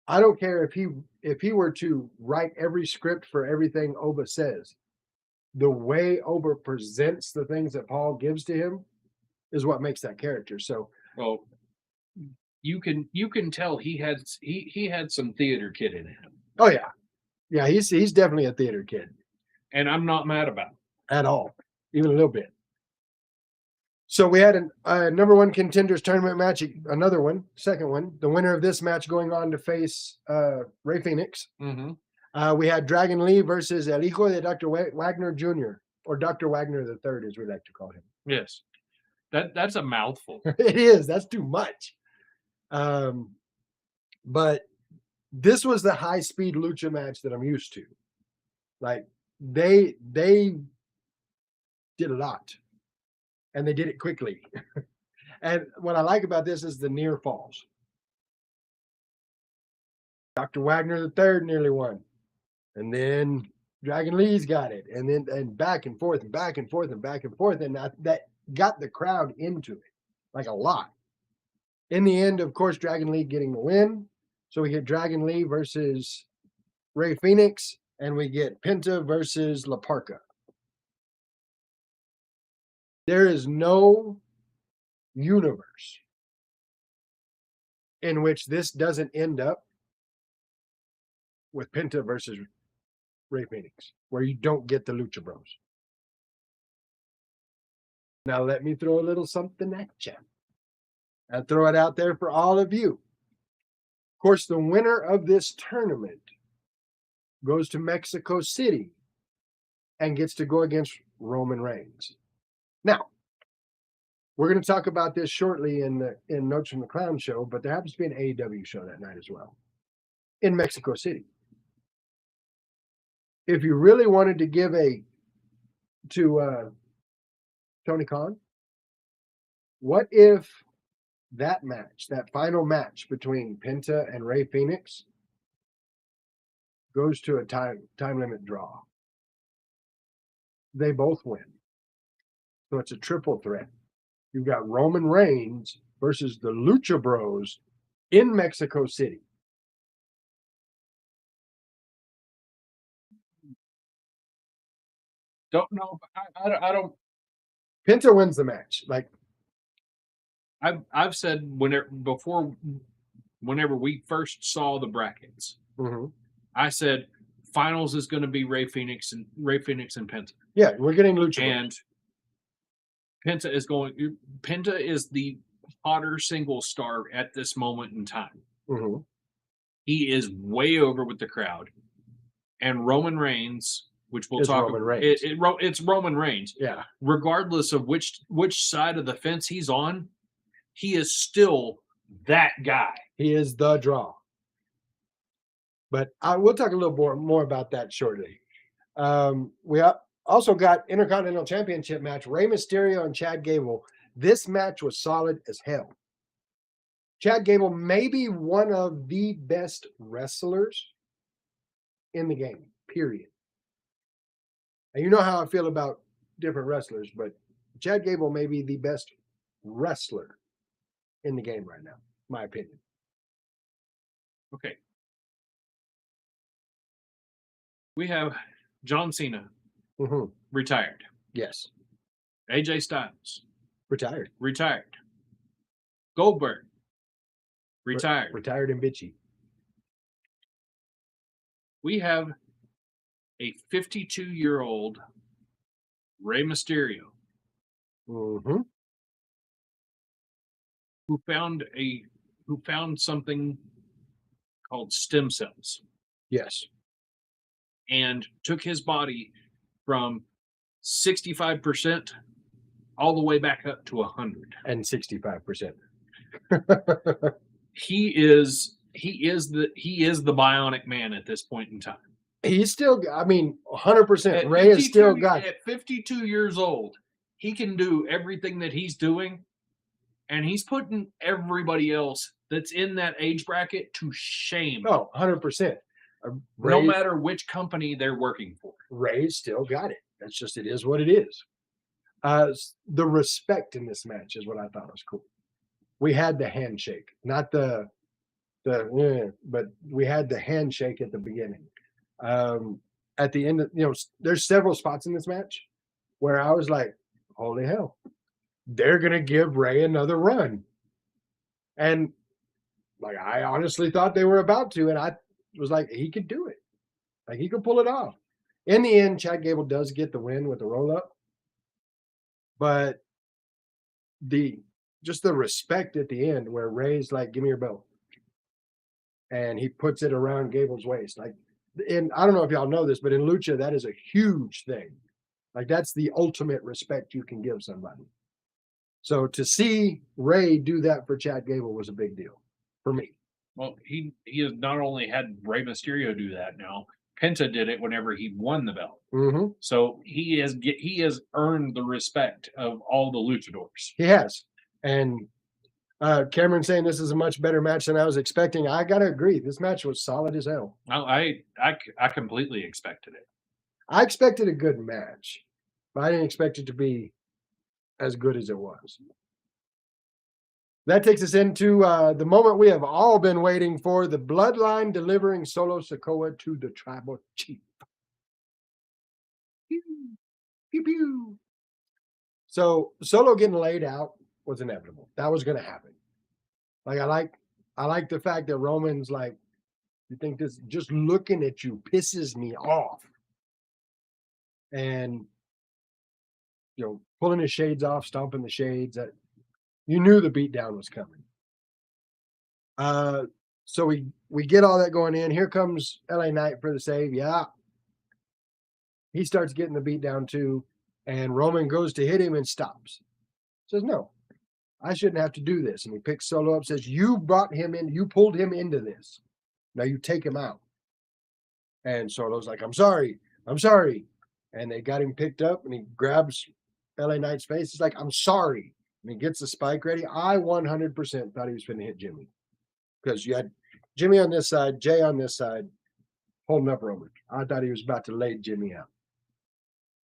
I don't care if he were to write every script for everything Oba says. The way Oba presents the things that Paul gives to him is what makes that character. So, well, you can tell he had some theater kid in him. Oh yeah, he's definitely a theater kid, and I'm not mad about it at all, even a little bit. So we had a number one contenders tournament match, second one. The winner of this match going on to face Rey Fenix. Mm-hmm. We had Dragon Lee versus El Hijo de Dr. Wagner Jr., or Dr. Wagner III, as we like to call him. Yes. That's a mouthful. It is. That's too much. But this was the high-speed lucha match that I'm used to. Like, they did a lot. And they did it quickly. And what I like about this is the near falls. Dr. Wagner III nearly won. And then Dragon Lee's got it. And back and forth and back and forth and back and forth. And that got the crowd into it. Like a lot. In the end, of course, Dragon Lee getting the win. So we get Dragon Lee versus Rey Fenix. And we get Penta versus La Parka. There is no universe in which this doesn't end up with Penta versus Rey Fenix, where you don't get the Lucha Bros. Now let me throw a little something at you. I throw it out there for all of you. Of course, the winner of this tournament goes to Mexico City and gets to go against Roman Reigns. Now, we're going to talk about this shortly in Notes from the Clown show, but there happens to be an AEW show that night as well in Mexico City. If you really wanted to give to Tony Khan, what if that match, that final match between Penta and Rey Fenix, goes to a time limit draw? They both win. So it's a triple threat. You've got Roman Reigns versus the Lucha Bros in Mexico City. Don't know. I don't. Penta wins the match. Like I've said whenever we first saw the brackets, I said finals is going to be Rey Fenix and Penta. Yeah, we're getting Lucha and Bros. Penta is the hotter single star at this moment in time. He is way over with the crowd, and Roman Reigns, which we'll talk about, it's Roman Reigns. Yeah, regardless of which side of the fence he's on, he is still that guy. He is the draw. But we'll talk a little more about that shortly. We also got Intercontinental Championship match, Rey Mysterio and Chad Gable. This match was solid as hell. Chad Gable may be one of the best wrestlers in the game, period. And you know how I feel about different wrestlers, but Chad Gable may be the best wrestler in the game right now, my opinion. Okay. We have John Cena, retired. Yes. AJ Styles, retired. Goldberg, retired. Retired and bitchy. We have a 52-year-old Rey Mysterio, who found something called stem cells. Yes. And took his body from 65% all the way back up to 100. And 65%. He is the bionic man at this point in time. He's still, 100%. Rey has still got. At 52 years old, he can do everything that he's doing, and he's putting everybody else that's in that age bracket to shame. Oh, 100%. No matter which company they're working for. Rey's still got it. That's just, it is what it is. The respect in this match is what I thought was cool. We had the handshake, not but we had the handshake at the beginning. At the end, there's several spots in this match where I was like, holy hell, they're going to give Rey another run. And like, I honestly thought they were about to, and I was like, he could do it. Like, he could pull it off. In the end, Chad Gable does get the win with the roll-up. But just the respect at the end where Rey's like, give me your belt. And he puts it around Gable's waist. Like, and I don't know if y'all know this, but in Lucha, that is a huge thing. Like, that's the ultimate respect you can give somebody. So to see Rey do that for Chad Gable was a big deal for me. Well, he has not only had Rey Mysterio do that now, Penta did it whenever he won the belt. So he has earned the respect of all the luchadors. He has. And Cameron saying this is a much better match than I was expecting. I gotta agree. This match was solid as hell. I completely expected it. I expected a good match, but I didn't expect it to be as good as it was. That takes us into the moment we have all been waiting for, the Bloodline delivering Solo Sikoa to the Tribal Chief. Pew, pew, pew. So Solo getting laid out was inevitable. That was going to happen. Like, I like the fact that Roman's like, you think this, just looking at you pisses me off. And, pulling his shades off, stomping the shades. You knew the beatdown was coming. So we get all that going in. Here comes LA Knight for the save. Yeah. He starts getting the beat down too. And Roman goes to hit him and stops. Says, no, I shouldn't have to do this. And he picks Solo up, says, you brought him in, you pulled him into this. Now you take him out. And Solo's like, I'm sorry. And they got him picked up and he grabs LA Knight's face. He's like, I'm sorry. And he gets the spike ready. I 100% thought he was going to hit Jimmy. Because you had Jimmy on this side, Jay on this side, holding up Roman. I thought he was about to lay Jimmy out.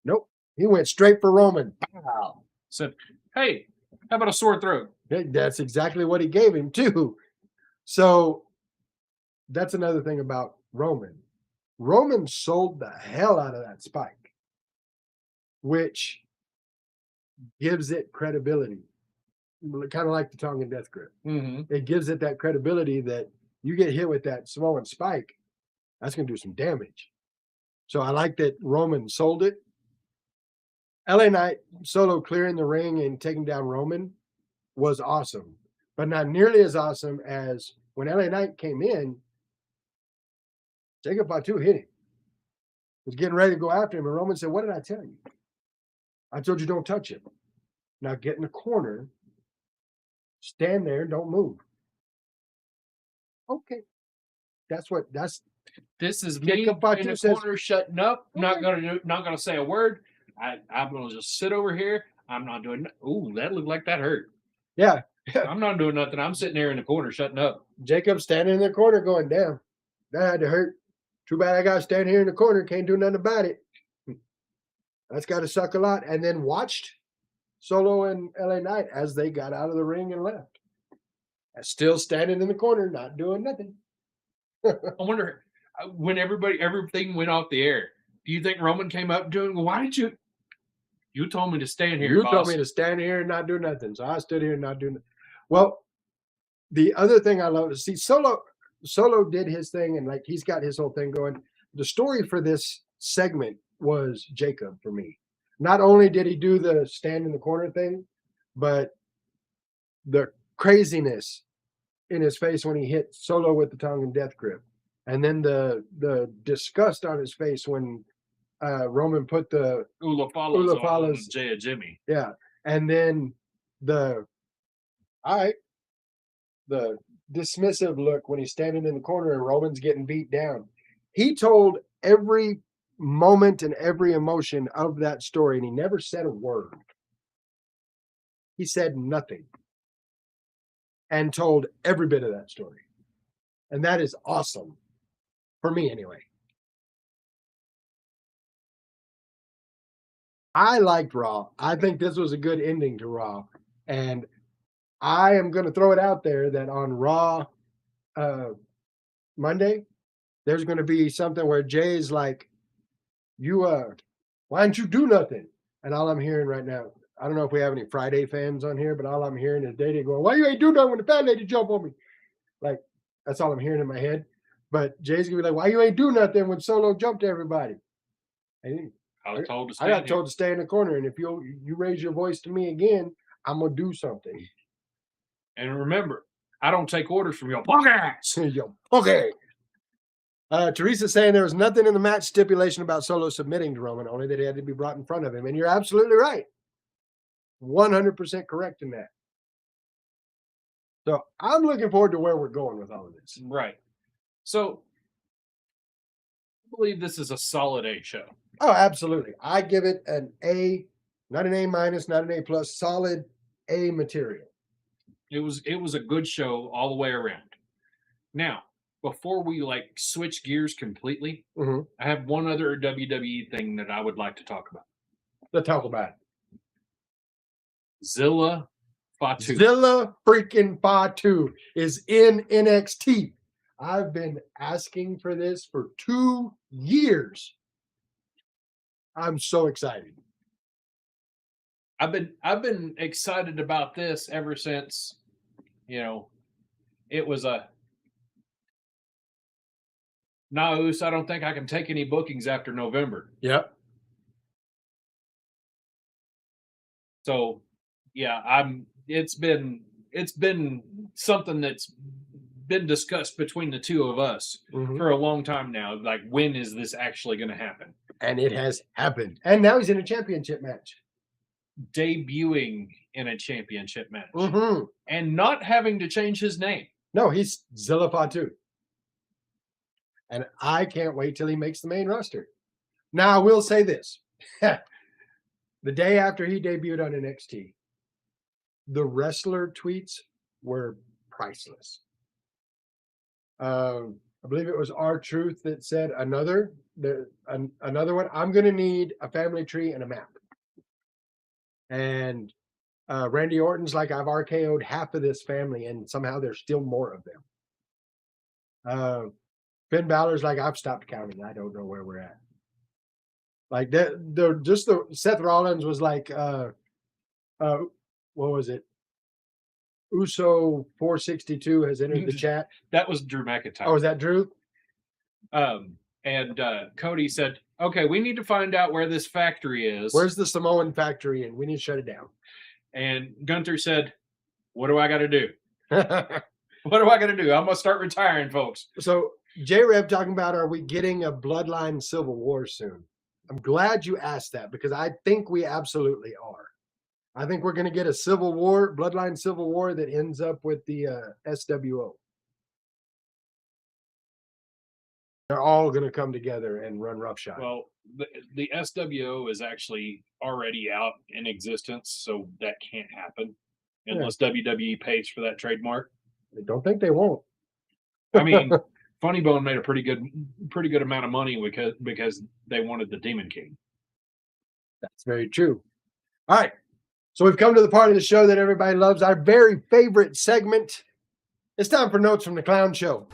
Nope. He went straight for Roman. Pow. Said, hey, how about a sore throat? That's exactly what he gave him, too. So that's another thing about Roman. Roman sold the hell out of that spike, which gives it credibility. Kind of like the tongue and death grip. Mm-hmm. It gives it that credibility that you get hit with that Samoan spike, that's going to do some damage. So I like that Roman sold it. LA Knight Solo clearing the ring and taking down Roman was awesome, but not nearly as awesome as when LA Knight came in. Jacob Fatu hit him. Was getting ready to go after him, and Roman said, what did I tell you? I told you don't touch him. Now get in the corner, stand there, don't move. Okay. This is me in the corner shutting up, not gonna say a word. I'm gonna just sit over here. I'm not doing. Ooh, that looked like that hurt. Yeah. I'm not doing nothing. I'm sitting there in the corner shutting up. Jacob standing in the corner going, damn, that had to hurt. Too bad I got to stand here in the corner. Can't do nothing about it. That's got to suck a lot. And then watched Solo and LA Knight as they got out of the ring and left. Still standing in the corner, not doing nothing. I wonder when everything went off the air. Do you think Roman came up to him? Why did you? You told me to stand here. You told me to stand here and not do nothing, so I stood here and not do nothing. Well, the other thing I love is see Solo did his thing, and like he's got his whole thing going. The story for this segment was Jacob for me. Not only did he do the stand in the corner thing, but the craziness in his face when he hit Solo with the tongue and death grip, and then the disgust on his face when Roman put the Ula follows Jay Jimmy. Yeah, and then the dismissive look when he's standing in the corner and Roman's getting beat down. He told every moment and every emotion of that story, and he never said a word. He said nothing and told every bit of that story. And that is awesome. For me, anyway. I liked Raw. I think this was a good ending to Raw. And I am going to throw it out there that on Raw Monday, there's going to be something where Jay's like, why didn't you do nothing? And all I'm hearing right now, I don't know if we have any Friday fans on here, but all I'm hearing is Daddy going, why you ain't do nothing when the fat lady jump on me? Like, that's all I'm hearing in my head. But Jay's going to be like, why you ain't do nothing when Solo jumped everybody? And I got told to stay in the corner. And if you raise your voice to me again, I'm going to do something. And remember, I don't take orders from your punk ass. Okay. Teresa saying there was nothing in the match stipulation about Solo submitting to Roman, only that he had to be brought in front of him. And you're absolutely right. 100% correct in that. So I'm looking forward to where we're going with all of this. Right. So I believe this is a solid A show. Oh, absolutely. I give it an A, not an A minus, not an A plus, solid A material. It was a good show all the way around. Now, before we switch gears completely, I have one other WWE thing that I would like to talk about. Let's talk about it. Zilla Fatu. Zilla freaking Fatu is in NXT. I've been asking for this for 2 years. I'm so excited. I've been excited about this ever since, it was a no, I don't think I can take any bookings after November. Yep. So yeah, it's been something that's been discussed between the two of us for a long time now. Like, when is this actually going to happen? And it has happened. And now he's in a championship match. Debuting in a championship match. And not having to change his name. No, he's Zilla Fatu. And I can't wait till he makes the main roster. Now, I will say this. The day after he debuted on NXT, the wrestler tweets were priceless. I believe it was R-Truth that said another one. I'm going to need a family tree and a map. And Randy Orton's like, I've RKO'd half of this family, and somehow there's still more of them. Finn Balor's like, I've stopped counting. I don't know where we're at. Like the Seth Rollins was like, what was it? Uso 462 has entered the chat. That was Drew McIntyre. Oh, is that Drew? And Cody said, okay, we need to find out where this factory is. Where's the Samoan factory? And we need to shut it down. And Gunther said, what do I got to do? What do I got to do? I'm going to start retiring, folks. So J-Rev talking about, are we getting a bloodline civil war soon? I'm glad you asked that, because I think we absolutely are. I think we're going to get a civil war, bloodline civil war, that ends up with the SWO. They're all going to come together and run roughshod. Well, the SWO is actually already out in existence, so that can't happen unless WWE pays for that trademark. I don't think they won't. I mean, Funny Bone made a pretty good amount of money because they wanted the Demon King. That's very true. All right. So we've come to the part of the show that everybody loves, our very favorite segment. It's time for Notes from the Clown Show.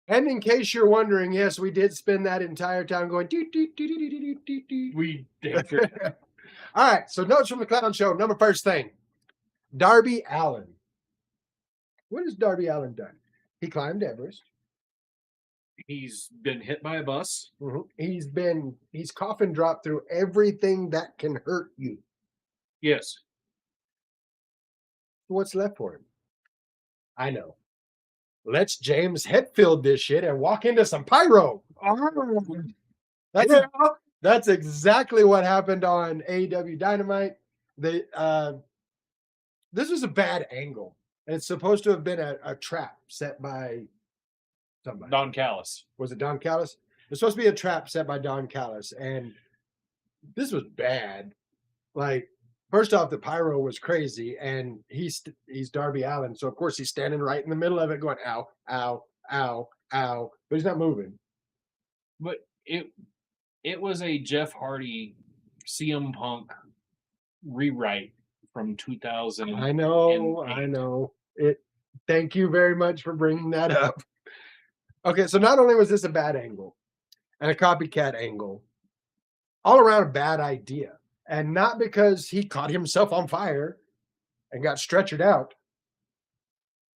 And in case you're wondering, yes, we did spend that entire time going. We did. All right. So Notes from the Clown Show. Number first thing, Darby Allin. What has Darby Allin done? He climbed Everest. He's been hit by a bus. He's coffin dropped through everything that can hurt you. Yes. What's left for him? I know. Let's James Hetfield this shit and walk into some pyro. That's exactly what happened on AEW Dynamite. This was a bad angle. And it's supposed to have been a trap set by somebody. Don Callis. Was it Don Callis? It's supposed to be a trap set by Don Callis. And this was bad. Like, first off, the pyro was crazy. And he's Darby Allin. So, of course, he's standing right in the middle of it going, ow, ow, ow, ow. But he's not moving. But it was a Jeff Hardy CM Punk rewrite from 2000. I know. Thank you very much for bringing that up. Okay, so not only was this a bad angle and a copycat angle, all around a bad idea. And not because he caught himself on fire and got stretchered out,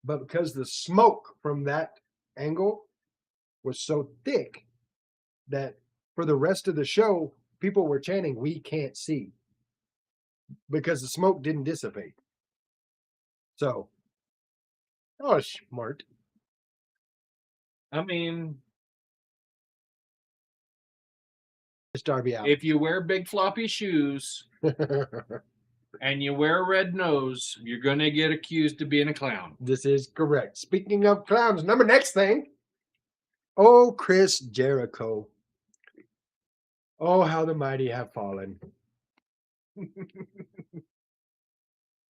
but because the smoke from that angle was so thick that for the rest of the show, people were chanting, "We can't see," because the smoke didn't dissipate. So, smart. I mean, it's Darby Allin. If you wear big floppy shoes and you wear a red nose, you're going to get accused of being a clown. This is correct. Speaking of clowns, next thing. Oh, Chris Jericho. Oh, how the mighty have fallen.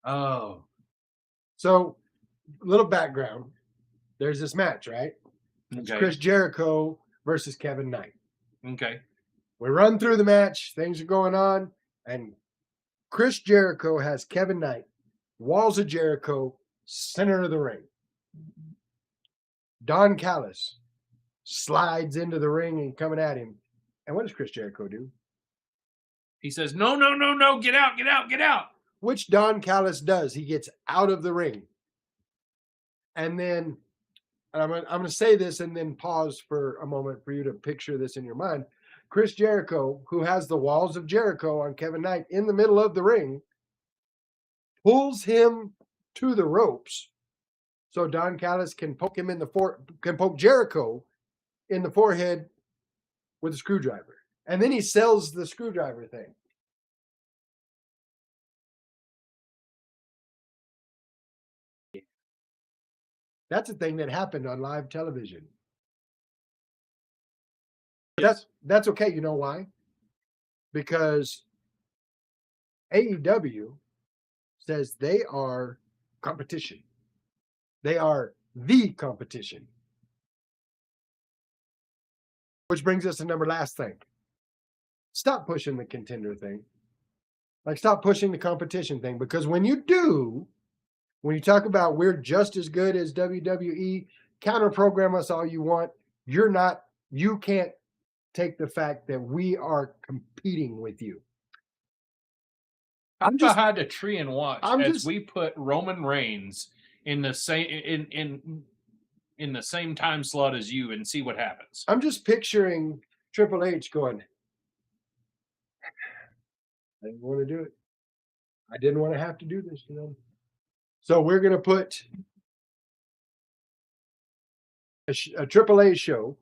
Oh. So, little background. There's this match, right? It's Chris Jericho versus Kevin Knight. Okay. We run through the match. Things are going on. And Chris Jericho has Kevin Knight, walls of Jericho, center of the ring. Don Callis slides into the ring and coming at him. And what does Chris Jericho do? He says, no, get out. Which Don Callis does. He gets out of the ring. And then I'm going to say this and then pause for a moment for you to picture this in your mind. Chris Jericho, who has the walls of Jericho on Kevin Knight in the middle of the ring, pulls him to the ropes so Don Callis can poke him in the can poke Jericho in the forehead with a screwdriver. And then he sells the screwdriver thing. That's a thing that happened on live television. Yes. That's okay. You know why? Because AEW says they are competition. They are the competition. Which brings us to last thing. Stop pushing the contender thing. Like, stop pushing the competition thing. Because when you do, when you talk about we're just as good as WWE, counter program us all you want. You can't take the fact that we are competing with you. I'm just behind a tree and watch we put Roman Reigns in the same in the same time slot as you and see what happens. I'm just picturing Triple H going, I didn't want to do it. I didn't want to have to do this to them. So we're going to put a Triple A show,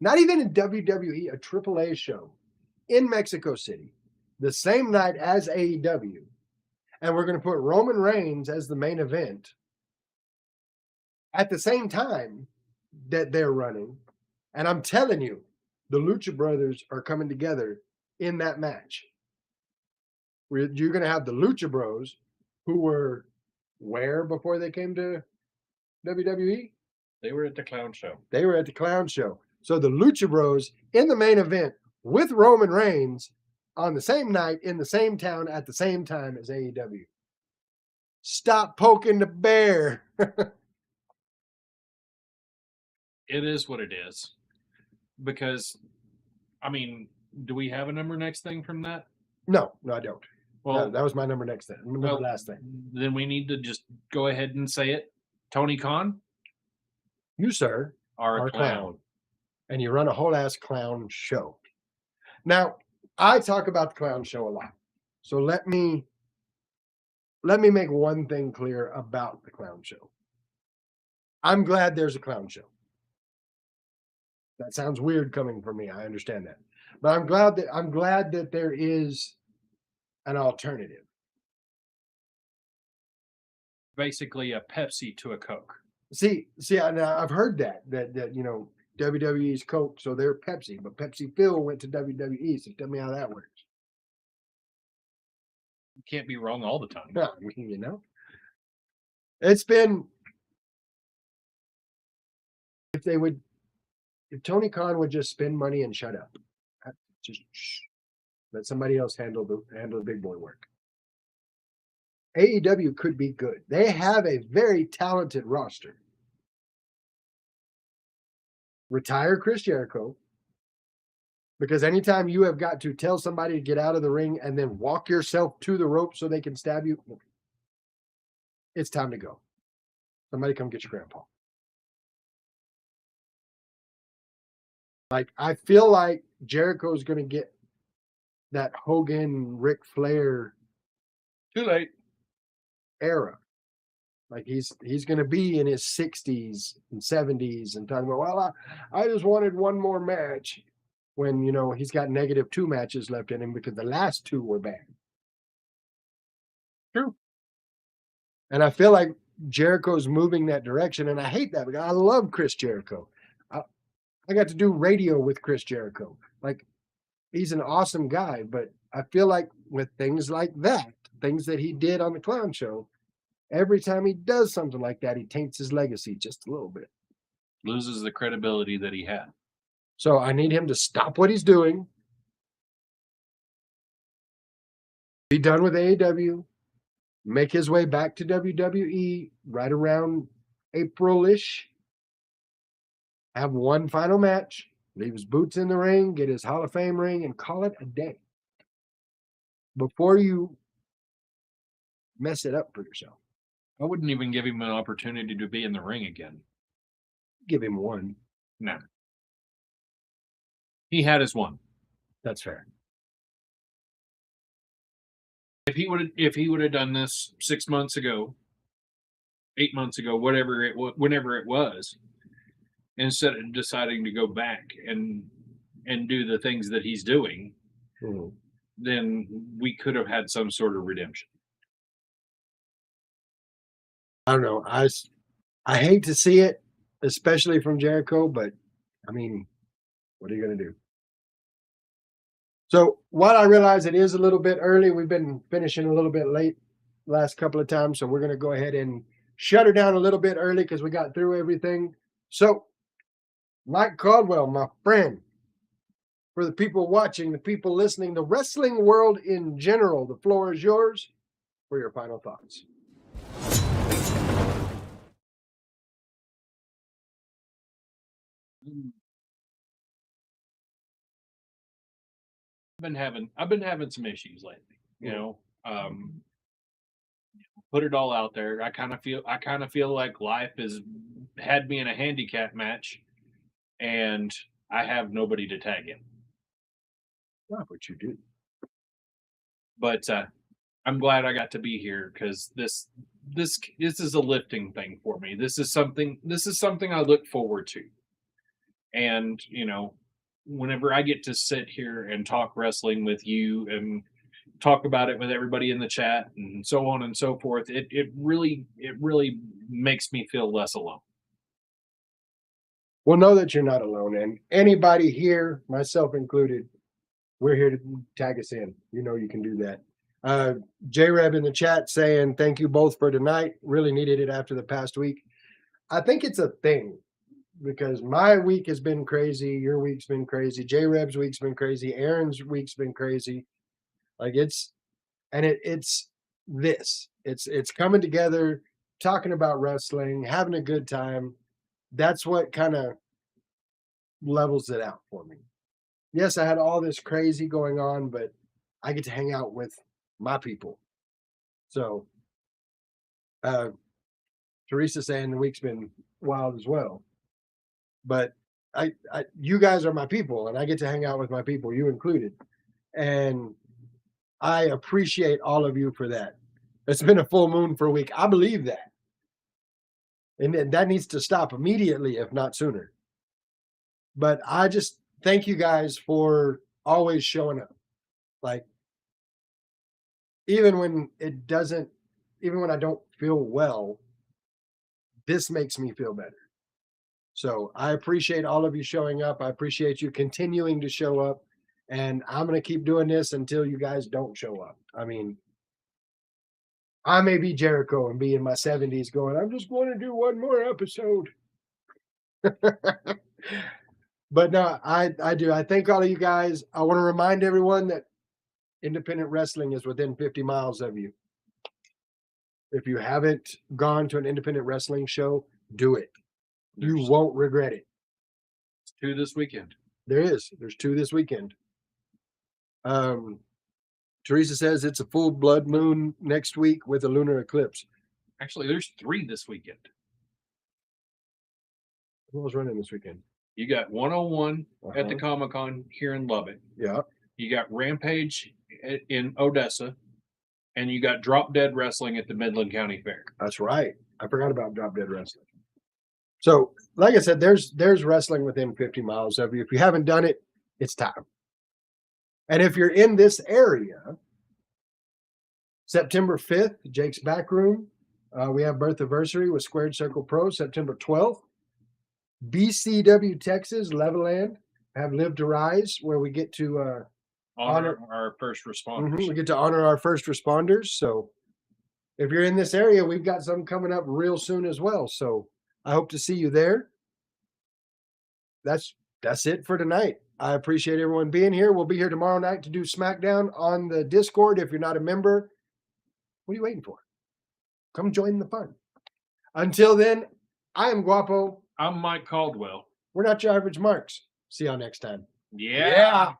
not even in WWE, a Triple A show in Mexico City, the same night as AEW. And we're going to put Roman Reigns as the main event at the same time that they're running. And I'm telling you, the Lucha Brothers are coming together in that match. You're going to have the Lucha Bros, who were where before they came to WWE? They were at the clown show. They were at the clown show. So the Lucha Bros in the main event with Roman Reigns on the same night in the same town at the same time as AEW. Stop poking the bear. It is what it is. Because, I mean, do we have a number next thing from that? No, I don't. Well, no, that was my number next thing. Last thing. Then we need to just go ahead and say it. Tony Khan? You, sir, are a clown. And you run a whole ass clown show. Now, I talk about the clown show a lot. So let me make one thing clear about the clown show. I'm glad there's a clown show. That sounds weird coming from me. I understand that. But I'm glad that there is an alternative. Basically a Pepsi to a Coke. See, I've heard that WWE's Coke, so they're Pepsi, but Pepsi Phil went to WWE. So tell me how that works. You can't be wrong all the time. Yeah, it's been if Tony Khan would just spend money and shut up, just let somebody else handle the big boy work. AEW could be good. They have a very talented roster. Retire Chris Jericho, because anytime you have got to tell somebody to get out of the ring and then walk yourself to the rope so they can stab you, it's time to go. Somebody come get your grandpa. Like, I feel like Jericho's going to get that Hogan, Ric Flair too late era. Like, he's going to be in his 60s and 70s and talking about, well, I just wanted one more match, when, he's got -2 matches left in him because the last 2 were bad. True. And I feel like Jericho's moving that direction, and I hate that because I love Chris Jericho. I got to do radio with Chris Jericho. Like, he's an awesome guy, but I feel like with things like that, things that he did on the clown show, every time he does something like that, he taints his legacy just a little bit. Loses the credibility that he had. So I need him to stop what he's doing. Be done with AEW. Make his way back to WWE right around April-ish. Have one final match. Leave his boots in the ring. Get his Hall of Fame ring and call it a day. Before you mess it up for yourself. I wouldn't even give him an opportunity to be in the ring again. Give him one. No. He had his one. That's fair. If he would have done this 6 months ago, 8 months ago, whatever whenever it was, instead of deciding to go back and do the things that he's doing, then we could have had some sort of redemption. I don't know. I hate to see it, especially from Jericho, but I mean, what are you going to do? So while I realize it is a little bit early, we've been finishing a little bit late last couple of times. So we're going to go ahead and shut her down a little bit early because we got through everything. So Mike Caldwell, my friend, for the people watching, the people listening, the wrestling world in general, the floor is yours for your final thoughts. I've been having some issues lately, put it all out there. I kind of feel like life has had me in a handicap match and I have nobody to tag in. Not what you do. But I'm glad I got to be here because this is a lifting thing for me. This is something I look forward to. And, whenever I get to sit here and talk wrestling with you and talk about it with everybody in the chat and so on and so forth, it really makes me feel less alone. Well, know that you're not alone. And anybody here, myself included, we're here to tag us in. You can do that. J-Reb in the chat saying, thank you both for tonight. Really needed it after the past week. I think it's a thing because my week has been crazy. Your week's been crazy. J-Reb's week's been crazy. Aaron's week's been crazy. Like it's coming together, talking about wrestling, having a good time. That's what kind of levels it out for me. Yes, I had all this crazy going on, but I get to hang out with my people. So, Teresa saying the week's been wild as well. But you guys are my people, and I get to hang out with my people, you included. And I appreciate all of you for that. It's been a full moon for a week. I believe that. And that needs to stop immediately, if not sooner. But I just thank you guys for always showing up. Like, even when I don't feel well, this makes me feel better. So I appreciate all of you showing up. I appreciate you continuing to show up. And I'm going to keep doing this until you guys don't show up. I mean, I may be Jericho and be in my 70s going, I'm just going to do one more episode. But no, I do. I thank all of you guys. I want to remind everyone that independent wrestling is within 50 miles of you. If you haven't gone to an independent wrestling show, do it. You won't regret it. It's 2 this weekend. There's 2 this weekend. Teresa says it's a full blood moon next week with a lunar eclipse. Actually, there's 3 this weekend. What was running this weekend? You got 101 at the Comic-Con here in Lubbock. Yeah. You got Rampage in Odessa, and you got Drop Dead Wrestling at the Midland County Fair. That's right. I forgot about Drop Dead Wrestling. So, like I said, there's wrestling within 50 miles of you. If you haven't done it, it's time. And if you're in this area, September 5th, Jake's Back Room, we have Birthiversary with Squared Circle Pro. September 12th, BCW Texas, Leveland, have Live to Rise, where we get to honor our first responders. We get to honor our first responders. So if you're in this area, we've got some coming up real soon as well. So I hope to see you there. That's it for tonight. I appreciate everyone being here. We'll be here tomorrow night to do SmackDown on the Discord. If you're not a member, what are you waiting for? Come join the fun. Until then, I am Guapo. I'm Mike Caldwell. We're not your average marks. See y'all next time. Yeah.